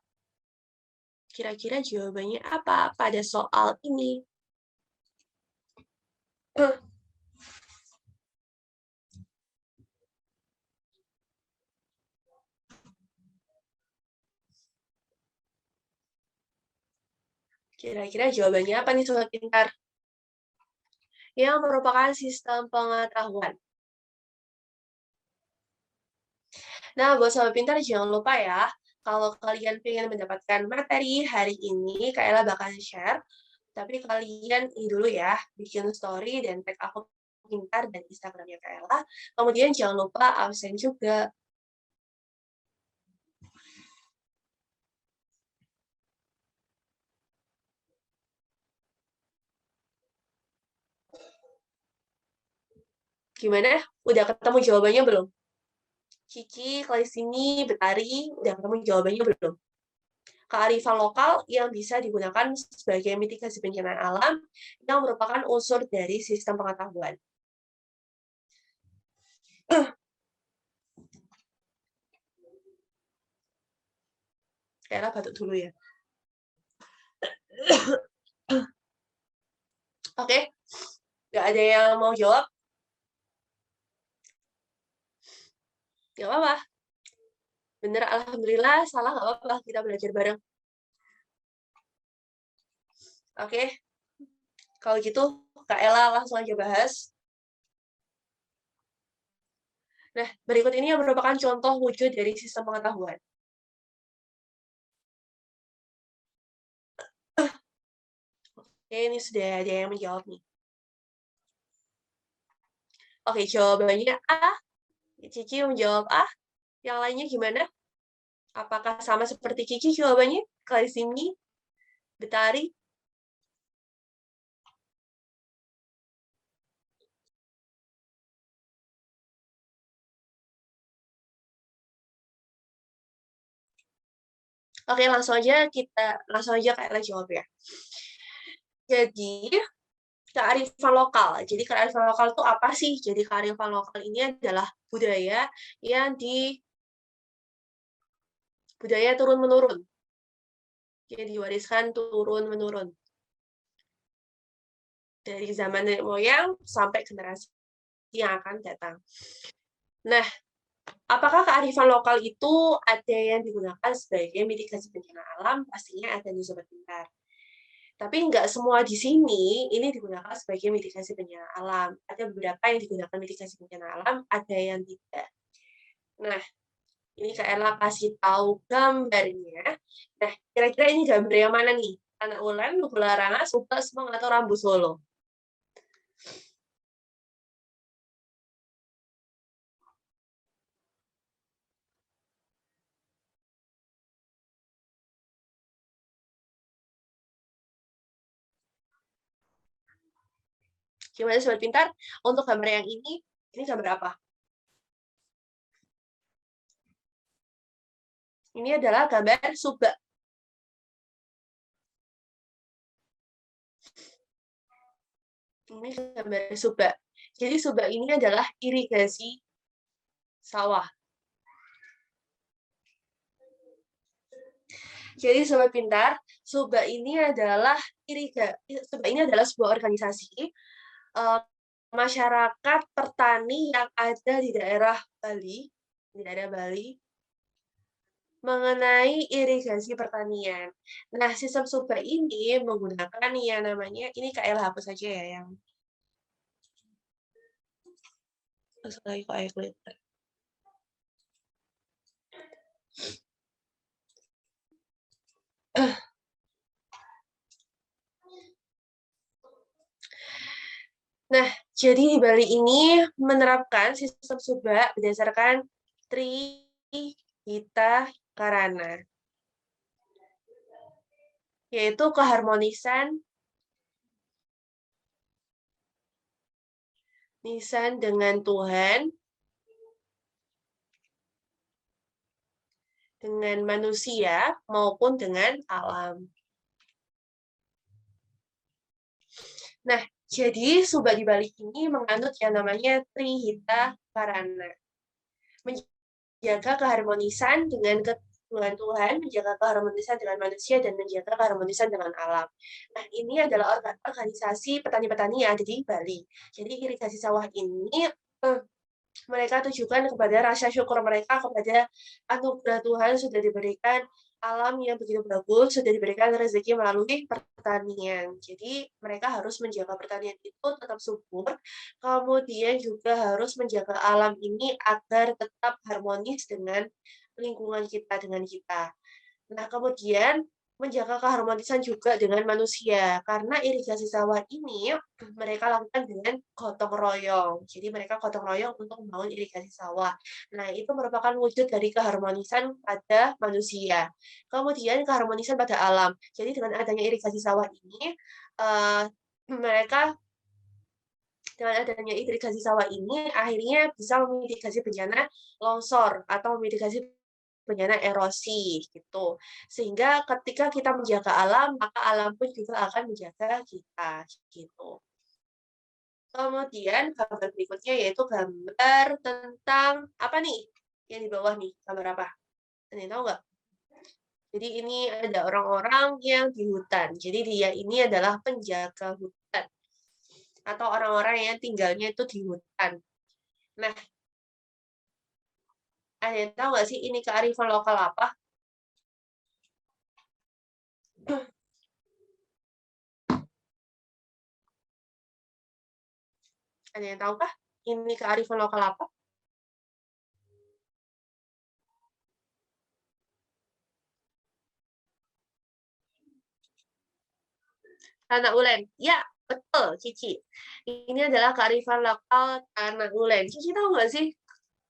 Kira-kira jawabannya apa pada soal ini? Kira-kira jawabannya apa nih Sobat Pintar? Yang merupakan sistem pengetahuan. Nah, buat Sobat Pintar jangan lupa ya, kalau kalian ingin mendapatkan materi hari ini, Kak Ella bakal share. Tapi kalian ini dulu ya, bikin story dan tag aku Pintar dan Instagramnya Kak Ella. Kemudian jangan lupa absen juga. Gimana? Udah ketemu jawabannya belum? Cici, kalau di sini, Betari, udah ketemu jawabannya belum? Kearifan lokal yang bisa digunakan sebagai mitigasi bencana alam yang merupakan unsur dari sistem pengetahuan. Kayaknya batuk dulu ya. Oke, nggak ada yang mau jawab? Nggak apa-apa. Bener, alhamdulillah. Salah nggak apa-apa, kita belajar bareng. Oke, kalau gitu Kak Ella langsung aja bahas. Nah, berikut ini yang merupakan contoh wujud dari sistem pengetahuan. Oke, ini sudah ada yang menjawab nih. Oke, jawabannya A. Cici menjawab A. Yang lainnya gimana? Apakah sama seperti Cici jawabannya? Kalisimi, Betari? Oke, langsung aja Kak Ella jawab ya. Jadi, kearifan lokal. Jadi, kearifan lokal itu apa sih? Jadi, kearifan lokal ini adalah budaya yang budaya turun-menurun. Jadi, diwariskan turun-menurun. Dari zaman nenek moyang sampai generasi yang akan datang. Nah, apakah kearifan lokal itu ada yang digunakan sebagai mitigasi bencana alam? Pastinya ada di Sobat Pintar. Tapi nggak semua di sini ini digunakan sebagai mitigasi bencana alam. Ada beberapa yang digunakan mitigasi bencana alam, ada yang tidak. Nah, ini Kak Ella kasih tahu gambarnya. Nah, kira-kira ini gambar yang mana nih? Anak ulen, Lubu Larangan, Subak, Semang, atau Rambu Solo? Gimana Sobat Pintar? Untuk gambar yang ini gambar apa? Ini adalah gambar Subak. Ini gambar Subak. Jadi Subak ini adalah irigasi sawah. Jadi Sobat Pintar, Subak ini adalah Subak ini adalah sebuah organisasi masyarakat petani yang ada di daerah Bali, mengenai irigasi pertanian. Nah, sistem Subak ini menggunakan yang namanya, ini KL hapus saja ya, yang lagi kok air glitter. Nah, jadi di Bali ini menerapkan sistem Subak berdasarkan Trihita Karana, yaitu keharmonisan nisan dengan Tuhan, dengan manusia, maupun dengan alam. Nah, jadi Subak di Bali ini menganut yang namanya Trihita Karana. Menjaga keharmonisan dengan Tuhan, menjaga keharmonisan dengan manusia, dan menjaga keharmonisan dengan alam. Nah, ini adalah organisasi petani-petani yang ada di Bali. Jadi, irigasi sawah ini mereka tujukan kepada rasa syukur mereka kepada anugerah Tuhan sudah diberikan alam yang begitu bagus, sudah diberikan rezeki melalui pertanian. Jadi mereka harus menjaga pertanian itu tetap subur, kemudian juga harus menjaga alam ini agar tetap harmonis dengan lingkungan kita, dengan kita. Nah, kemudian menjaga keharmonisan juga dengan manusia, karena irigasi sawah ini mereka lakukan dengan gotong royong. Jadi mereka gotong royong untuk membangun irigasi sawah. Nah, itu merupakan wujud dari keharmonisan pada manusia. Kemudian keharmonisan pada alam. Jadi dengan adanya irigasi sawah ini, mereka dengan adanya irigasi sawah ini akhirnya bisa memitigasi bencana longsor atau memitigasi bencana erosi gitu. Sehingga ketika kita menjaga alam, maka alam pun juga akan menjaga kita gitu. Kemudian gambar berikutnya yaitu gambar tentang apa nih? Yang di bawah nih, gambar apa? Ini tahu nggak? Jadi ini ada orang-orang yang di hutan. Jadi dia ini adalah penjaga hutan. atau orang-orang yang tinggalnya itu di hutan. Nah, ada yang tahu nggak sih ini kearifan lokal apa? Ada yang tahu kah? Ini kearifan lokal apa? Tanah ulen. Ya, betul, Cici. Ini adalah kearifan lokal tanah ulen. Cici tahu nggak sih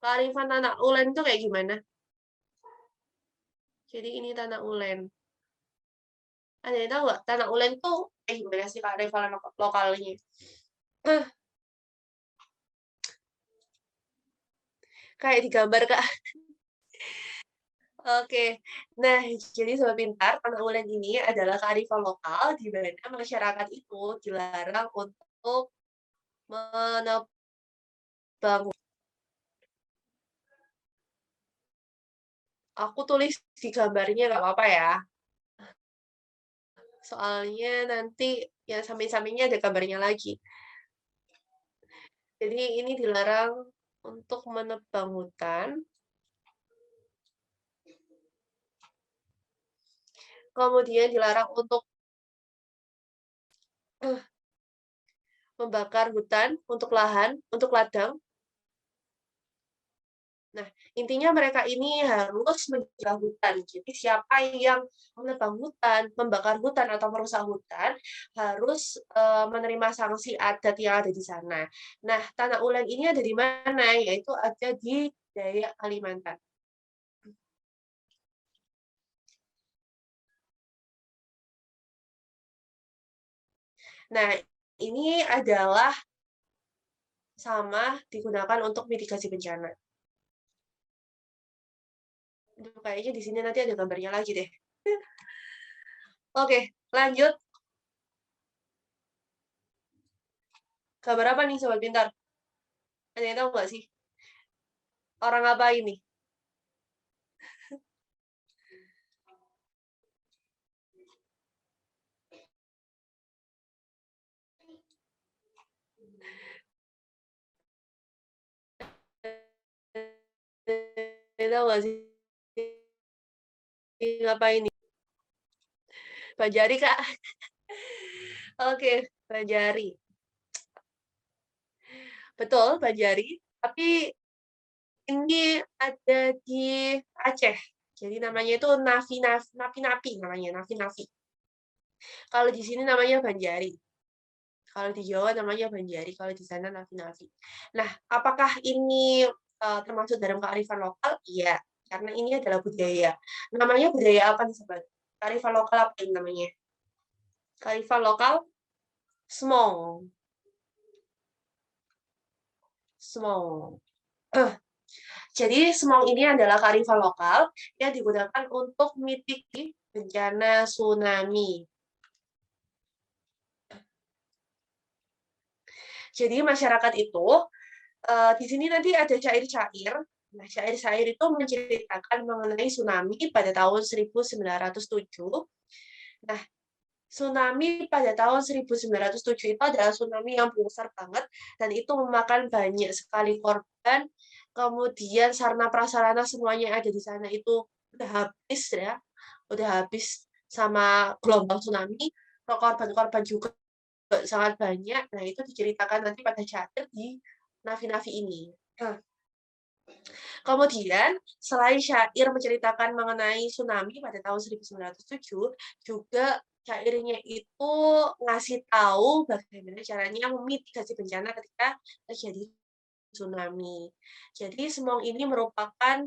kearifan tanah ulen itu kayak gimana? Jadi ini tanah ulen. Ada yang tahu nggak? Tanah ulen tuh kayak gimana sih kearifan lokalnya? Kayak digambar, Kak. Oke. Nah, jadi Sobat Pintar, tanah ulen ini adalah kearifan lokal di mana masyarakat itu dilarang untuk menebang. Aku tulis di gambarnya nggak apa-apa ya. Soalnya nanti ya samping-sampingnya ada gambarnya lagi. Jadi ini dilarang untuk menebang hutan. Kemudian dilarang untuk membakar hutan untuk lahan, untuk ladang. Nah, intinya mereka ini harus menjaga hutan. Jadi siapa yang menebang hutan, membakar hutan atau merusak hutan harus menerima sanksi adat yang ada di sana. Nah, tanah ulen ini ada di mana? Yaitu ada di Dayak Kalimantan. Nah, ini adalah sama digunakan untuk mitigasi bencana. Kayaknya di sini nanti ada gambarnya lagi deh. Oke, lanjut. Gambar apa nih, Sobat Pintar? Ada yang tahu nggak sih? Orang apa ini? Ada yang tahu nggak sih? Ngapain ini? Banjari, Kak. Oke, Banjari. Betul, Banjari. Tapi ini ada di Aceh. Jadi namanya itu Napi-Napi namanya, Napi-Napi. Kalau di sini namanya Banjari. Kalau di Jawa namanya Banjari, kalau di sana Nafi-Nafi. Nah, apakah ini termasuk dalam kearifan lokal? Iya, karena ini adalah budaya. Namanya budaya apa nih, Sobat? Kearifan lokal apa ini namanya? Kearifan lokal Smong. Smong. Jadi, Smong ini adalah kearifan lokal yang digunakan untuk mitigasi bencana tsunami. Jadi, masyarakat itu di sini nanti ada syair-syair. Nah, syair-syair itu menceritakan mengenai tsunami pada tahun 1907. Nah, tsunami pada tahun 1907 itu adalah tsunami yang besar banget dan itu memakan banyak sekali korban. Kemudian sarana prasarana semuanya ada di sana itu udah habis ya, udah habis sama gelombang tsunami. Korban-korban juga sangat banyak. Nah, itu diceritakan nanti pada syair di Nafi-Nafi ini. Nah, kemudian, selain syair menceritakan mengenai tsunami pada tahun 1907, juga syairnya itu ngasih tahu bagaimana caranya memitigasi bencana ketika terjadi tsunami. Jadi, Semong ini merupakan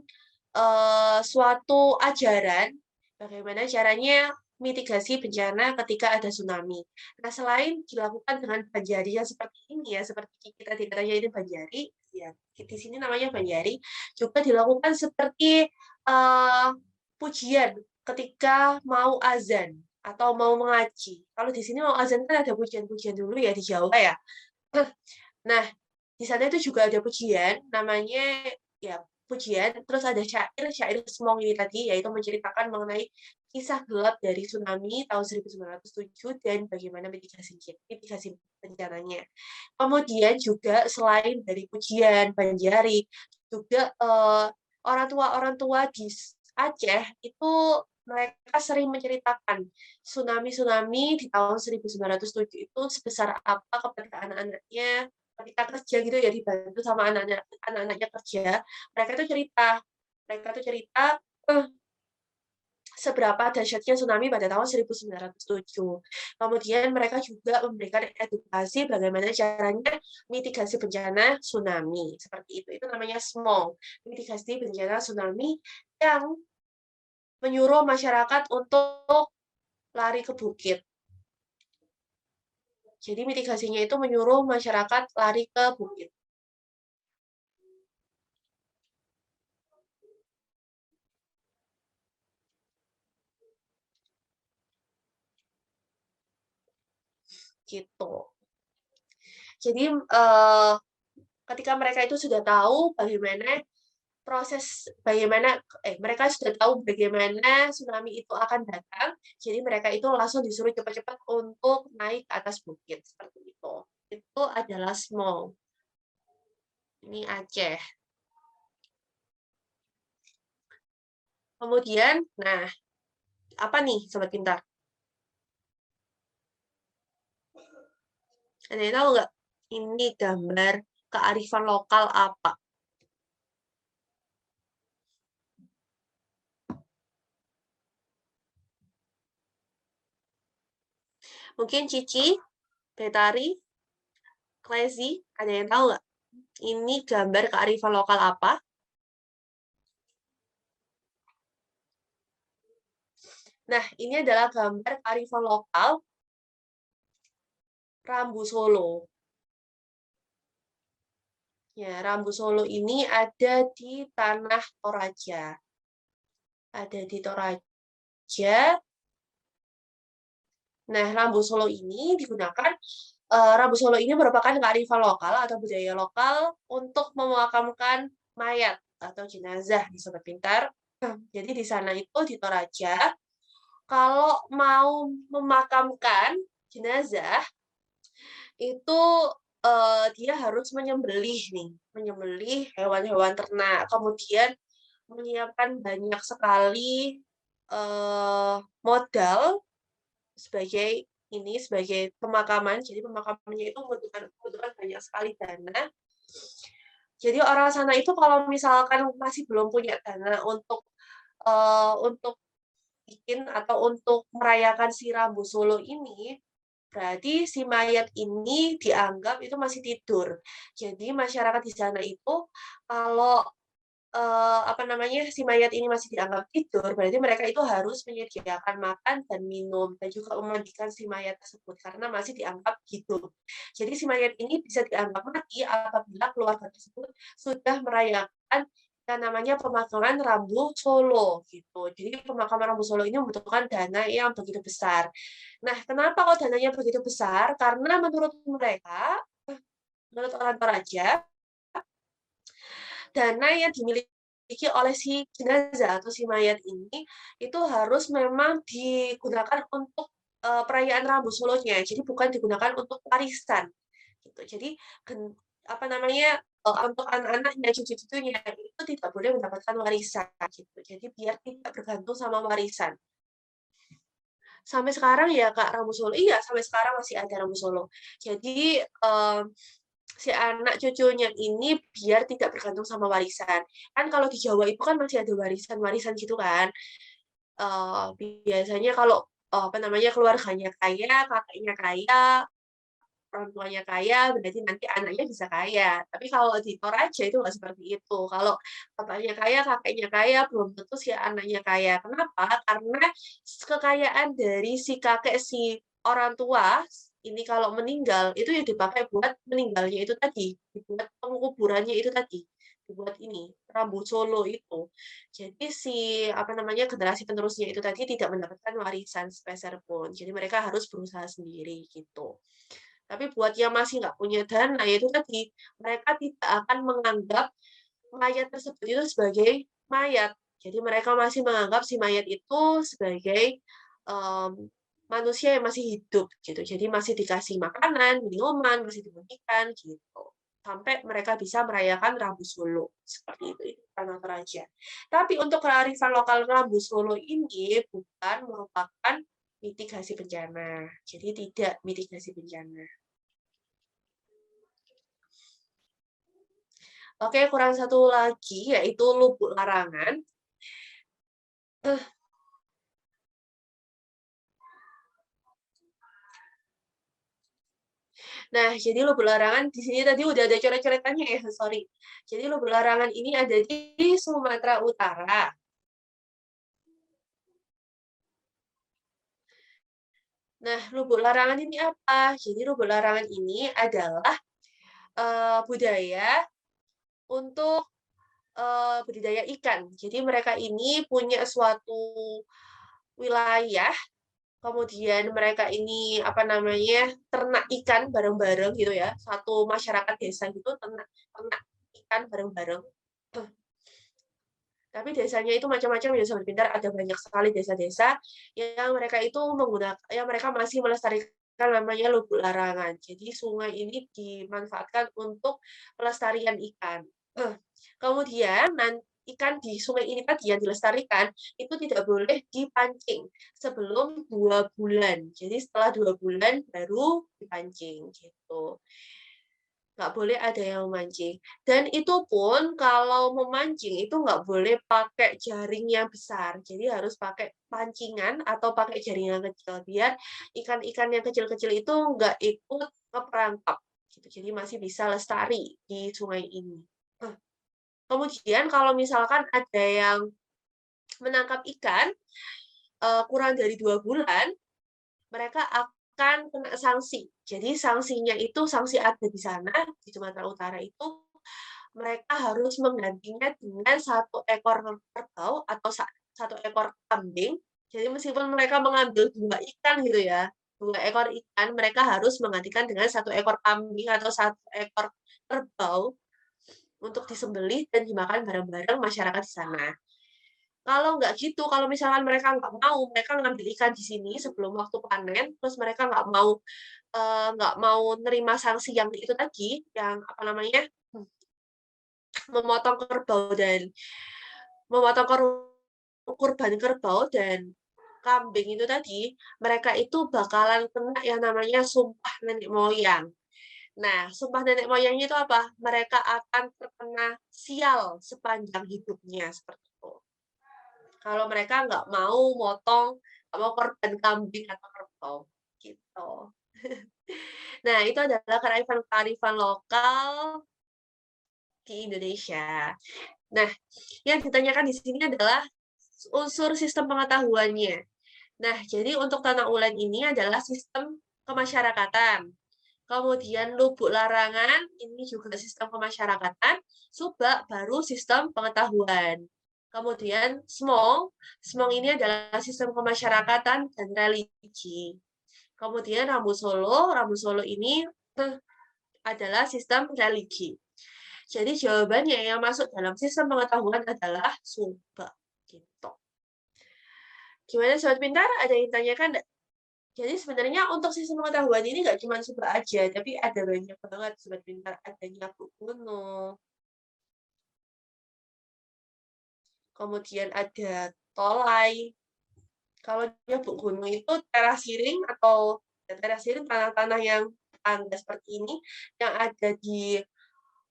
suatu ajaran bagaimana caranya mitigasi bencana ketika ada tsunami. Nah, selain dilakukan dengan banjari yang seperti ini ya, seperti kita ditanya ini banjari, ya di sini namanya banjari, juga dilakukan seperti pujian ketika mau azan atau mau mengaji. Kalau di sini mau azan kan ada pujian-pujian dulu ya di Jawa ya. Nah, di sana itu juga ada pujian, namanya ya pujian, terus ada syair Semong ini tadi, yaitu menceritakan mengenai kisah gelap dari tsunami tahun 1907 dan bagaimana mitigasi bencananya. Kemudian juga selain dari Pujian, Banjari, juga orang tua di Aceh itu mereka sering menceritakan tsunami-tsunami di tahun 1907 itu sebesar apa kepada anak-anaknya ketika kerja gitu ya, dibantu sama anak-anaknya kerja, mereka tuh cerita seberapa dahsyatnya tsunami pada tahun 1907. Kemudian mereka juga memberikan edukasi bagaimana caranya mitigasi bencana tsunami. Seperti itu. Itu namanya SMAW, mitigasi bencana tsunami yang menyuruh masyarakat untuk lari ke bukit. Jadi mitigasinya itu menyuruh masyarakat lari ke bukit. Gitu. Jadi ketika mereka itu sudah tahu mereka sudah tahu bagaimana tsunami itu akan datang, jadi mereka itu langsung disuruh cepat-cepat untuk naik ke atas bukit seperti itu. Itu adalah small. Ini Aceh. Kemudian, nah, apa nih Sobat Pintar? Ada yang tahu nggak? Ini gambar kearifan lokal apa? Mungkin Cici, Betari, Klezi, ada yang tahu nggak? Ini gambar kearifan lokal apa? Nah, ini adalah gambar kearifan lokal Rambu Solo. Ya, Rambu Solo ini ada di Tanah Toraja. Ada di Toraja. Nah, Rambu Solo ini digunakan Rambu Solo ini merupakan kearifan lokal atau budaya lokal untuk memakamkan mayat atau jenazah di Sobat Pintar. Jadi di sana itu di Toraja, kalau mau memakamkan jenazah itu dia harus menyembelih hewan-hewan ternak, kemudian menyiapkan banyak sekali modal sebagai pemakaman. Jadi pemakamannya itu membutuhkan banyak sekali dana. Jadi orang sana itu kalau misalkan masih belum punya dana untuk bikin atau untuk merayakan si Rambu Solo ini, berarti si mayat ini dianggap itu masih tidur. Jadi masyarakat di sana itu kalau si mayat ini masih dianggap tidur, berarti mereka itu harus menyediakan makan dan minum dan juga memandikan si mayat tersebut karena masih dianggap hidup. Jadi si mayat ini bisa dianggap mati apabila keluarga tersebut sudah merayakan yang namanya pemakaman Rambu Solo gitu. Jadi pemakaman Rambu Solo ini membutuhkan dana yang begitu besar. Nah, kenapa kok dananya begitu besar? Karena menurut orang Toraja, dana yang dimiliki oleh si jenazah atau si mayat ini itu harus memang digunakan untuk perayaan Rambu Solonya, jadi bukan digunakan untuk warisan gitu. Jadi untuk anak-anaknya, cucu-cucunya itu tidak boleh mendapatkan warisan gitu. Jadi biar tidak bergantung sama warisan. Sampai sekarang ya Kak Rambu Solo, iya sampai sekarang masih ada Rambu Solo. Jadi si anak cucunya ini biar tidak bergantung sama warisan. Kan kalau di Jawa itu kan masih ada warisan-warisan gitu kan. Biasanya kalau keluarganya kaya, kakeknya kaya, orang tuanya kaya, berarti nanti anaknya bisa kaya. Tapi kalau di Toraja itu nggak seperti itu. Kalau bapaknya kaya, kakeknya kaya, belum tentu si anaknya kaya. Kenapa? Karena kekayaan dari si kakek si orang tua ini kalau meninggal itu yang dipakai buat meninggalnya itu tadi, dibuat penguburannya itu tadi, dibuat ini Rambu Solo itu. Jadi generasi penerusnya itu tadi tidak mendapatkan warisan sepeser pun. Jadi mereka harus berusaha sendiri gitu. Tapi buat yang masih nggak punya dana, itu tadi, mereka tidak akan menganggap mayat tersebut itu sebagai mayat. Jadi mereka masih menganggap si mayat itu sebagai manusia yang masih hidup gitu. Jadi masih dikasih makanan, minuman, masih dimandikan gitu. Sampai mereka bisa merayakan Rabu Solo seperti itu Tanah Toraja. Tapi untuk kearifan lokal Rabu Solo ini bukan merupakan mitigasi bencana. Jadi tidak mitigasi bencana. Oke, kurang satu lagi yaitu Lubuk Larangan. Nah, jadi Lubuk Larangan di sini tadi udah ada coret-coretannya ya, sorry. Jadi Lubuk Larangan ini ada di Sumatera Utara. Nah, Lubuk Larangan ini apa? Jadi Lubuk Larangan ini adalah budaya untuk budidaya ikan. Jadi mereka ini punya suatu wilayah, kemudian mereka ini apa namanya ternak ikan bareng-bareng gitu ya. Satu masyarakat desa gitu ternak ikan bareng-bareng. Tapi desanya itu macam-macam ya Sobat Pintar, ada banyak sekali desa-desa yang mereka itu yang mereka masih melestarikan namanya Lubuk Larangan. Jadi sungai ini dimanfaatkan untuk pelestarian ikan. Kemudian ikan di sungai ini tadi yang dilestarikan itu tidak boleh dipancing sebelum 2 bulan. Jadi setelah 2 bulan baru dipancing gitu. Nggak boleh ada yang memancing. Dan itu pun kalau memancing itu nggak boleh pakai jaring yang besar. Jadi harus pakai pancingan atau pakai jaring yang kecil biar ikan-ikan yang kecil-kecil itu nggak ikut keperangkap. Gitu. Jadi masih bisa lestari di sungai ini. Kemudian kalau misalkan ada yang menangkap ikan kurang dari 2 bulan, mereka akan kena sanksi. Jadi sanksinya itu sanksi ada di sana di Sumatera Utara itu mereka harus menggantinya dengan 1 ekor kerbau atau 1 ekor kambing. Jadi meskipun mereka mengambil 2 ikan gitu ya, 2 ekor ikan, mereka harus menggantikan dengan 1 ekor kambing atau 1 ekor kerbau untuk disembelih dan dimakan bareng-bareng masyarakat di sana. Kalau nggak gitu, kalau misalkan mereka nggak mau, mereka ngambil ikan di sini sebelum waktu panen, terus mereka nggak mau nerima sanksi yang itu tadi, yang apa namanya, memotong kerbau dan memotong kurban kerbau dan kambing itu tadi, mereka itu bakalan kena yang namanya sumpah nenek moyang. Nah, sumpah nenek moyangnya itu apa? Mereka akan terkena sial sepanjang hidupnya, seperti itu. Kalau mereka nggak mau motong, nggak mau korban kambing atau kerbau, gitu. Nah, itu adalah kearifan-kearifan lokal di Indonesia. Nah, yang ditanyakan di sini adalah unsur sistem pengetahuannya. Nah, jadi untuk Tanah Ulen ini adalah sistem kemasyarakatan. Kemudian Lubuk Larangan, ini juga sistem kemasyarakatan. Subak baru sistem pengetahuan. Kemudian Smong ini adalah sistem kemasyarakatan dan religi. Kemudian Rambu Solo ini adalah sistem religi. Jadi jawabannya yang masuk dalam sistem pengetahuan adalah Subak. Gitu. Gimana Sobat Pintar? Ada yang ditanyakan enggak? Jadi sebenarnya untuk sistem pengetahuan ini nggak cuma Subak aja, tapi ada banyak banget Sobat Pintar. Ada Nyabu Kuno, kemudian ada Tolai. Kalau Nyabu Kuno itu teras siring atau teras siring tanah-tanah yang tangga seperti ini yang ada di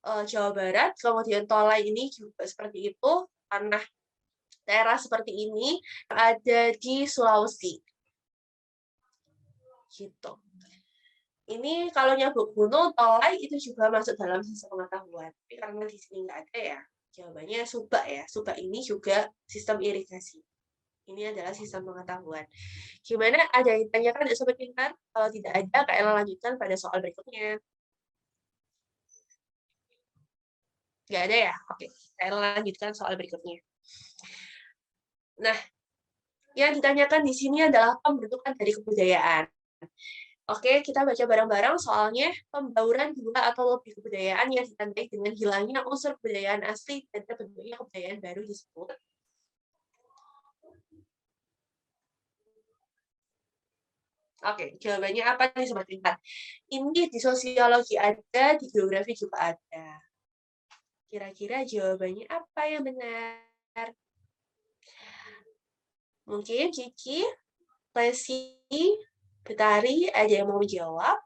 Jawa Barat. Kemudian Tolai ini juga seperti itu, tanah teras seperti ini ada di Sulawesi. Gitu. Ini kalau Nyabuk Kuno, Tolai itu juga masuk dalam sistem pengetahuan. Tapi karena di sini nggak ada ya, jawabannya Subak ya. Subak ini juga sistem irigasi. Ini adalah sistem pengetahuan. Gimana? Ada yang ditanyakan nggak Sobat Pintar? Kalau tidak ada, Kak Ella lanjutkan pada soal berikutnya. Nggak ada ya? Oke, Kak Ella lanjutkan soal berikutnya. Nah, yang ditanyakan di sini adalah pembentukan dari kebudayaan. Oke, kita baca bareng-bareng soalnya pembauran 2 atau lebih kebudayaan yang ditandai dengan hilangnya unsur kebudayaan asli dan terbentuknya kebudayaan baru disebut Oke, jawabannya apa nih Sobat Pintar? Ini di sosiologi ada, di geografi juga ada. Kira-kira jawabannya apa yang benar? Mungkin Kiki, Lesi, Betari, ada yang mau menjawab?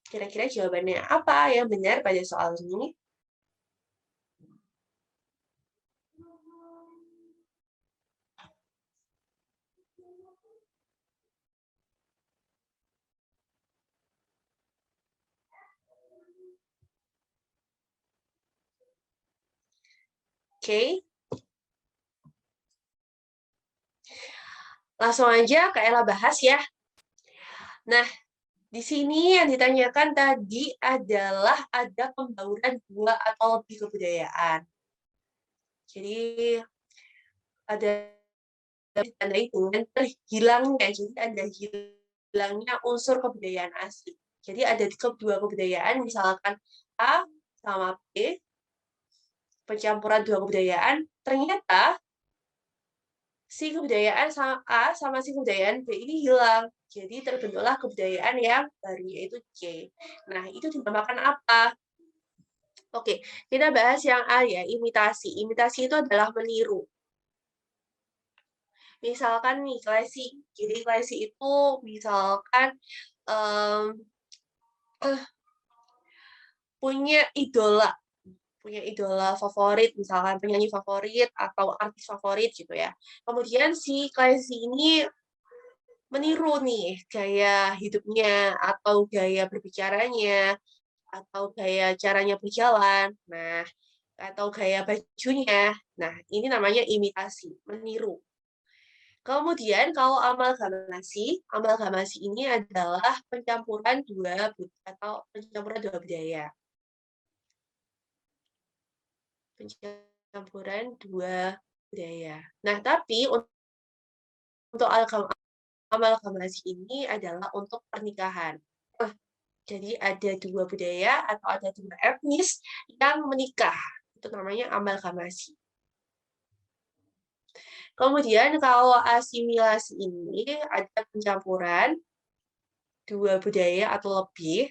Kira-kira jawabannya apa yang benar pada soal ini? Oke, langsung aja ke Ella bahas ya. Nah, di sini yang ditanyakan tadi adalah ada pembauran dua atau lebih kebudayaan. Jadi ada ditandai dengan terhilangnya, jadi ada hilangnya unsur kebudayaan asli. Jadi ada dua kebudayaan, misalkan A sama B, pencampuran dua kebudayaan, ternyata si kebudayaan A sama si kebudayaan B ini hilang. Jadi terbentuklah kebudayaan yang baru, yaitu C. Nah, itu dinamakan apa? Oke, kita bahas yang A ya, imitasi. Imitasi itu adalah meniru. Misalkan nih, klesi. Jadi klesi itu misalkan um, punya idola favorit, misalkan penyanyi favorit atau artis favorit gitu ya. Kemudian si klesi ini meniru nih gaya hidupnya atau gaya berbicaranya atau gaya caranya berjalan. Nah, atau gaya bajunya. Nah, ini namanya imitasi, meniru. Kemudian kalau amalgamasi ini adalah pencampuran dua budaya. Pencampuran dua budaya. Nah, tapi untuk amalgamasi ini adalah untuk pernikahan. Jadi ada dua budaya atau ada dua etnis yang menikah. Itu namanya amalgamasi. Kemudian kalau asimilasi ini ada pencampuran dua budaya atau lebih.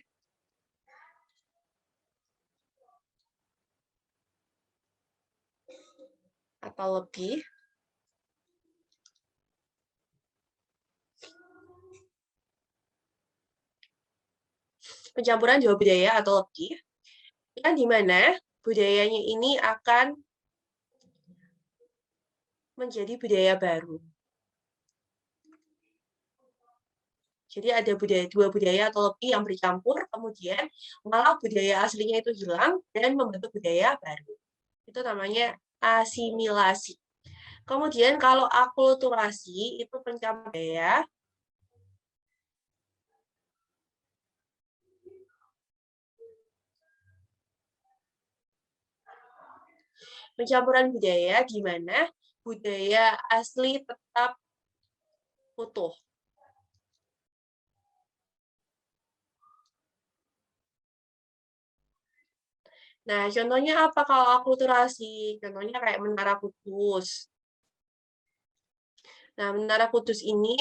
Atau lebih. Pencampuran dua budaya atau lebih. Yang dimana budayanya ini akan menjadi budaya baru. Jadi ada dua budaya atau lebih yang bercampur, kemudian malah budaya aslinya itu hilang dan membentuk budaya baru. Itu namanya asimilasi. Kemudian kalau akulturasi itu pencampuran budaya. Pencampuran budaya di mana budaya asli tetap utuh. Nah, contohnya apa kalau akulturasi? Contohnya kayak Menara Kudus. Nah, Menara Kudus ini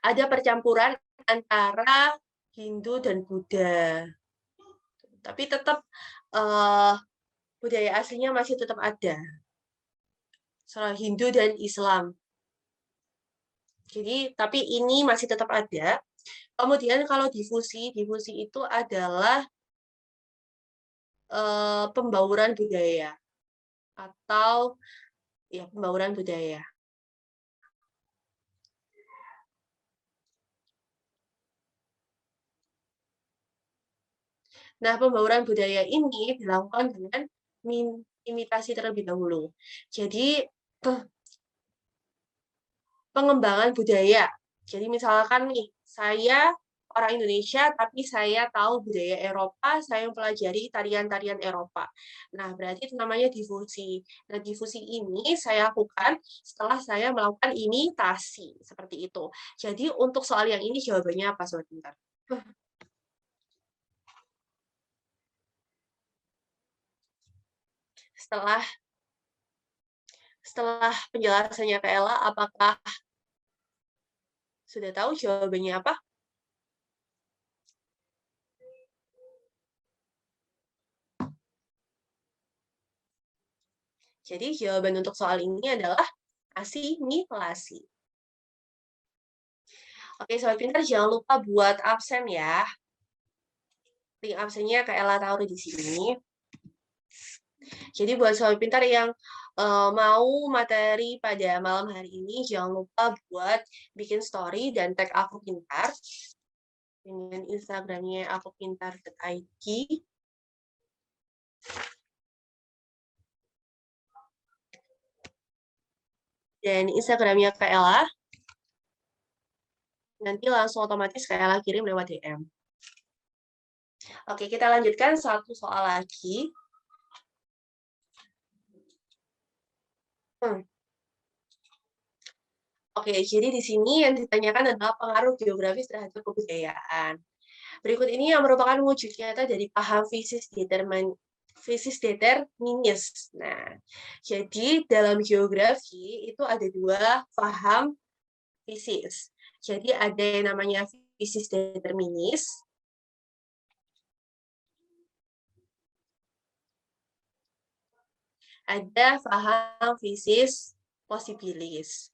ada percampuran antara Hindu dan Buddha. Tapi tetap budaya aslinya masih tetap ada. Soal Hindu dan Islam. Jadi, tapi ini masih tetap ada. Kemudian kalau difusi itu adalah pembauran budaya atau ya pembauran budaya. Nah, pembauran budaya ini dilakukan dengan imitasi terlebih dahulu. Jadi, pengembangan budaya. Jadi misalkan nih, saya orang Indonesia, tapi saya tahu budaya Eropa, saya mempelajari tarian-tarian Eropa. Nah, berarti itu namanya difusi. Nah, difusi ini saya lakukan setelah saya melakukan imitasi, seperti itu. Jadi, untuk soal yang ini jawabannya apa, Sobat Pintar? Setelah penjelasannya ke Ella, apakah Sudah tahu jawabannya apa? Jadi jawaban untuk soal ini adalah asimilasi. Oke, sobat pintar jangan lupa buat absen ya. Link absennya Kak Ella taruh di sini. Jadi buat sobat pintar yang mau materi pada malam hari ini, jangan lupa buat bikin story dan tag Aku Pintar dengan Instagramnya akupintar.id. Dan Instagramnya Kak Ella. Nanti langsung otomatis Kak Ella kirim lewat DM. Oke, kita lanjutkan satu soal lagi. Oke, jadi di sini yang ditanyakan adalah pengaruh geografis terhadap kebudayaan. Berikut ini yang merupakan wujud nyata dari paham fisis determinis. Nah, jadi dalam geografi itu ada dua paham fisis. Jadi ada yang namanya fisis determinis, ada paham fisis posibilis.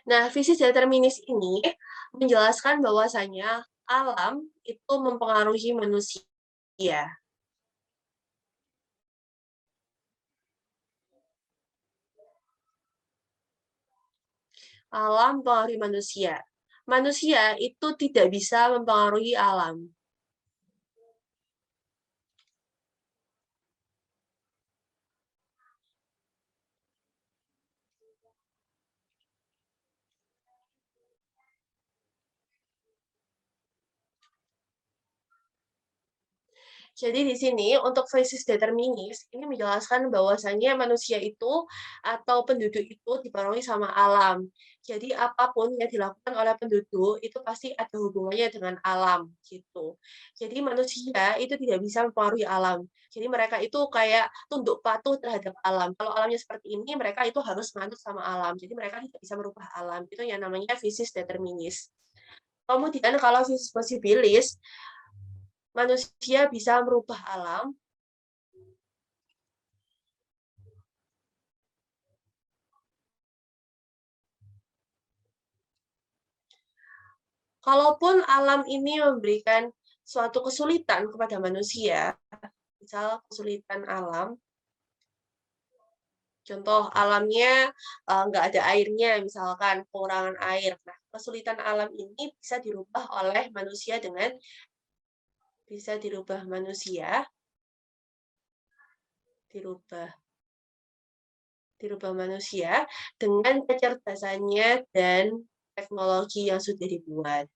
Nah, fisis determinis ini menjelaskan bahwasanya alam itu mempengaruhi manusia. Alam mempengaruhi manusia. Manusia itu tidak bisa mempengaruhi alam. Jadi di sini untuk fisis determinis ini menjelaskan bahwasannya manusia itu atau penduduk itu dipengaruhi sama alam. Jadi apapun yang dilakukan oleh penduduk itu pasti ada hubungannya dengan alam gitu. Jadi manusia itu tidak bisa mempengaruhi alam. Jadi mereka itu kayak tunduk patuh terhadap alam. Kalau alamnya seperti ini, mereka itu harus manut sama alam. Jadi mereka tidak bisa merubah alam. Itu yang namanya fisis determinis. Kemudian kalau fisis posibilis, manusia bisa merubah alam. Kalaupun alam ini memberikan suatu kesulitan kepada manusia, misal kesulitan alam, contoh alamnya nggak ada airnya, misalkan kekurangan air. Nah, kesulitan alam ini bisa dirubah manusia dengan kecerdasannya dan teknologi yang sudah dibuat.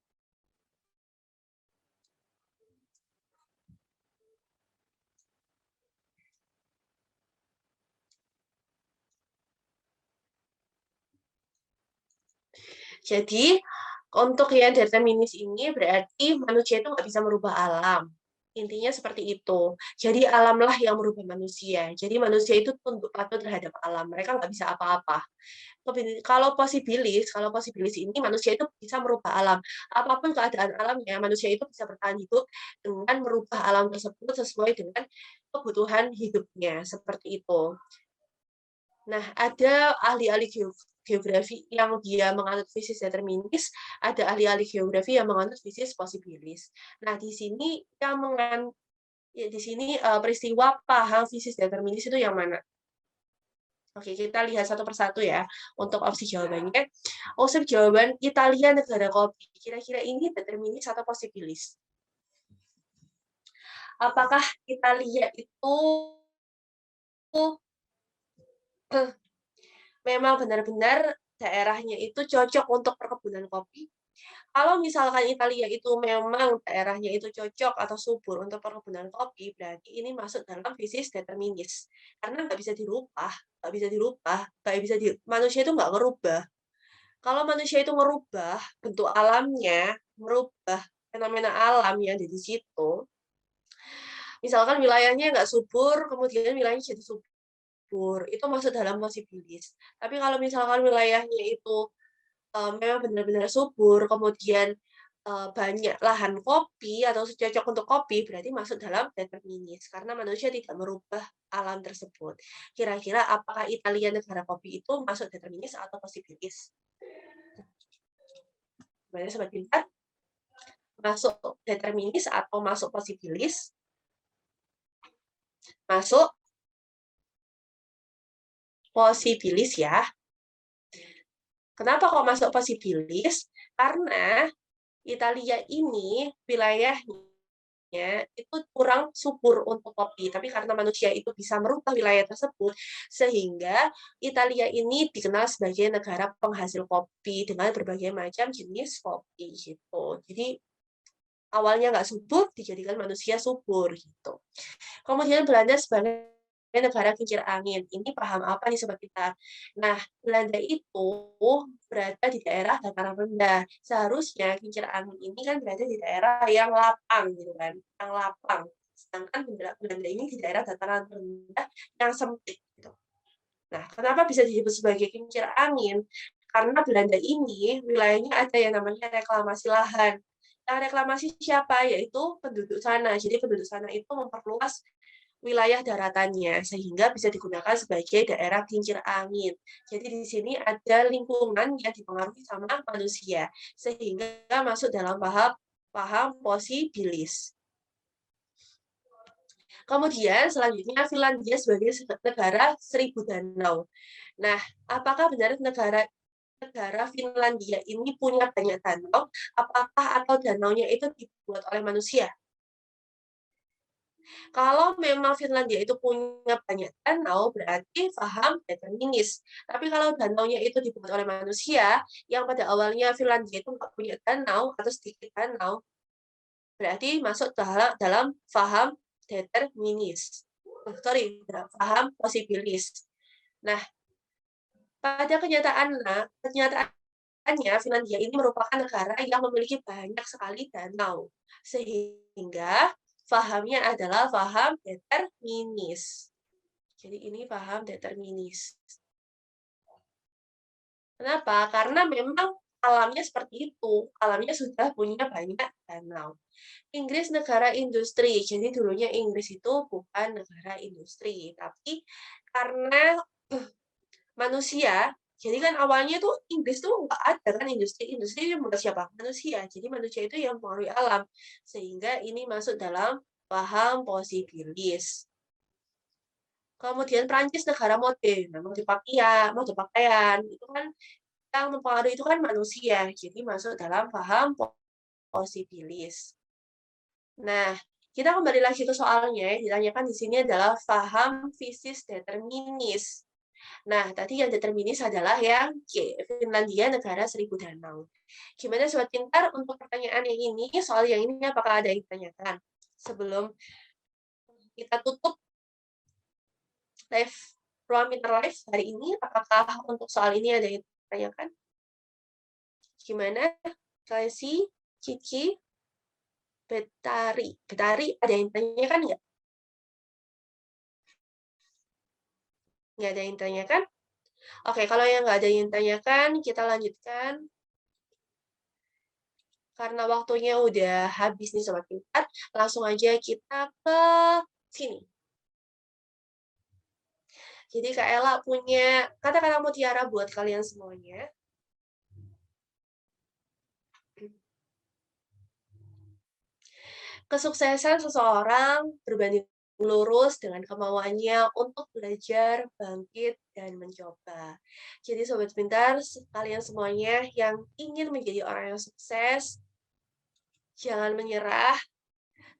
Jadi, untuk yang determinis ini berarti manusia itu nggak bisa merubah alam. Intinya seperti itu. Jadi alamlah yang merubah manusia. Jadi manusia itu tunduk patuh terhadap alam. Mereka nggak bisa apa-apa. Kalau posibilis ini manusia itu bisa merubah alam. Apapun keadaan alamnya, manusia itu bisa bertahan hidup dengan merubah alam tersebut sesuai dengan kebutuhan hidupnya. Seperti itu. Nah, ada ahli-ahli geografi yang dia menganut fisis determinis, ada ahli-ahli geografi yang menganut fisis posibilis. Nah, di sini peristiwa paham fisis determinis itu yang mana? Oke, kita lihat satu persatu ya untuk opsi jawabannya. Opsi jawaban Italia negara kopi. Kira-kira ini determinis atau posibilis? Apakah Italia itu memang benar-benar daerahnya itu cocok untuk perkebunan kopi? Kalau misalkan Italia itu memang daerahnya itu cocok atau subur untuk perkebunan kopi, berarti ini masuk dalam fisis determinis. Karena nggak bisa dirubah, manusia itu nggak ngerubah. Kalau manusia itu ngerubah bentuk alamnya, merubah fenomena alam yang ada di situ, misalkan wilayahnya nggak subur, kemudian wilayahnya jadi subur. subur, itu masuk dalam posibilis. Tapi kalau misalkan wilayahnya itu memang benar-benar subur, kemudian banyak lahan kopi atau cocok untuk kopi, berarti masuk dalam determinis, karena manusia tidak merubah alam tersebut. Kira-kira apakah Italia negara kopi itu masuk determinis atau posibilis? Gimana Sobat Pintar? Masuk determinis atau masuk posibilis? Masuk posibilis ya. Kenapa kok masuk posibilis? Karena Italia ini wilayahnya itu kurang subur untuk kopi, tapi karena manusia itu bisa merubah wilayah tersebut, sehingga Italia ini dikenal sebagai negara penghasil kopi dengan berbagai macam jenis kopi gitu. Jadi awalnya nggak subur, dijadikan manusia subur gitu. Kemudian Belanda sebagai negara kincir angin. Ini paham apa nih Sobat Pintar? Nah, Belanda itu berada di daerah dataran rendah. Seharusnya kincir angin ini kan berada di daerah yang lapang gitu kan, yang lapang. Sedangkan Belanda ini di daerah dataran rendah yang sempit gitu. Nah, kenapa bisa disebut sebagai kincir angin? Karena Belanda ini wilayahnya ada yang namanya reklamasi lahan. Yang reklamasi siapa? Yaitu penduduk sana. Jadi penduduk sana itu memperluas wilayah daratannya sehingga bisa digunakan sebagai daerah kincir angin. Jadi di sini ada lingkungan yang dipengaruhi sama manusia sehingga masuk dalam paham posibilis. Kemudian selanjutnya Finlandia sebagai negara 1000 danau. Nah, apakah benar negara Finlandia ini punya banyak danau? Apakah atau danaunya itu dibuat oleh manusia? Kalau memang Finlandia itu punya banyak danau, berarti paham determinis. Tapi kalau danaunya itu dibuat oleh manusia, yang pada awalnya Finlandia itu nggak punya danau atau sedikit danau, berarti masuk dalam paham determinis. Sorry, paham posibilis. Nah, pada kenyataannya Finlandia ini merupakan negara yang memiliki banyak sekali danau. Sehingga pahamnya adalah paham determinis. Jadi ini paham determinis. Kenapa? Karena memang alamnya seperti itu. Alamnya sudah punya banyak danau. Inggris negara industri. Jadi dulunya Inggris itu bukan negara industri. Tapi karena manusia, jadi kan awalnya tuh Inggris tuh nggak ada kan industri yang buat siapa? Manusia. Jadi manusia itu yang mempengaruhi alam. Sehingga ini masuk dalam paham posibilis. Kemudian Prancis negara mode, nah, mode pakaian itu kan yang mempengaruhi itu kan manusia, jadi masuk dalam paham posibilis. Nah, kita kembali lagi ke soalnya, ditanyakan di sini adalah paham fisis determinis. Nah, tadi yang determinis adalah yang C, Finlandia negara 1000 danau. Gimana Sobat Pintar untuk pertanyaan yang ini, soal yang ini apakah ada yang ditanyakan? Sebelum kita tutup live ruang pintar live hari ini, apakah untuk soal ini ada yang ditanyakan? Gimana? Kasih, Cici, Betari. Betari, ada yang ditanyakan nggak? Nggak ada yang ditanyakan? Oke, kalau yang nggak ada yang ditanyakan, kita lanjutkan. Karena waktunya udah habis nih Sobat Pintar, langsung aja kita ke sini. Jadi Kak Ella punya kata-kata mutiara buat kalian semuanya. Kesuksesan seseorang berbanding lurus dengan kemauannya untuk belajar, bangkit, dan mencoba. Jadi Sobat Pintar, kalian semuanya yang ingin menjadi orang yang sukses, jangan menyerah.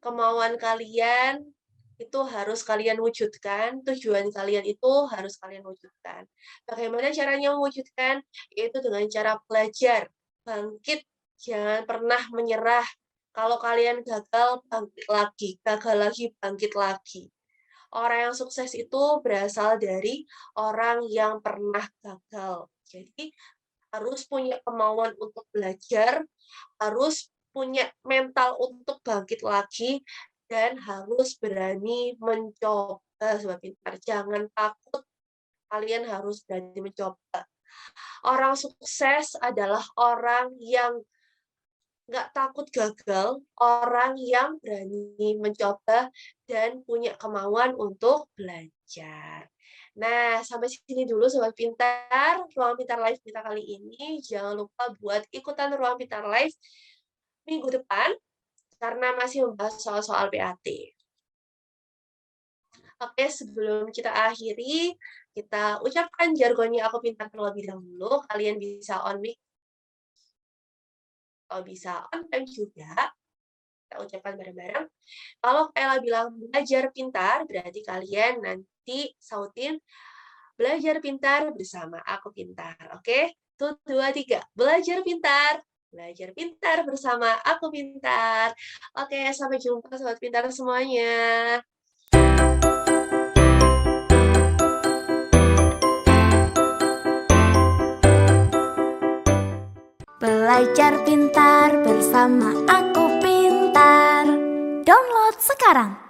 Kemauan kalian itu harus kalian wujudkan, tujuan kalian itu harus kalian wujudkan. Bagaimana caranya mewujudkan? Yaitu dengan cara belajar, bangkit, jangan pernah menyerah. Kalau kalian gagal, bangkit lagi, gagal lagi, bangkit lagi. Orang yang sukses itu berasal dari orang yang pernah gagal. Jadi harus punya kemauan untuk belajar, harus punya mental untuk bangkit lagi, dan harus berani mencoba, Sobat Pintar. Jangan takut Kalian harus berani mencoba. Orang sukses adalah orang yang nggak takut gagal, orang yang berani mencoba dan punya kemauan untuk belajar. Nah, sampai sini dulu Sobat Pintar, Ruang Pintar Live kita kali ini. Jangan lupa buat ikutan Ruang Pintar Live minggu depan, karena masih membahas soal-soal PAT. Oke, sebelum kita akhiri, kita ucapkan jargonnya Aku Pintar terlebih dahulu. Kalian bisa on mic atau bisa on time juga. Kita ucapkan bareng-bareng. Kalau Ella bilang belajar pintar, berarti kalian nanti sautin belajar pintar bersama Aku Pintar. Oke? 1, 2, 3. Belajar pintar. Belajar pintar bersama Aku Pintar. Oke, sampai jumpa Sobat Pintar semuanya. Belajar pintar bersama Aku Pintar. Download sekarang.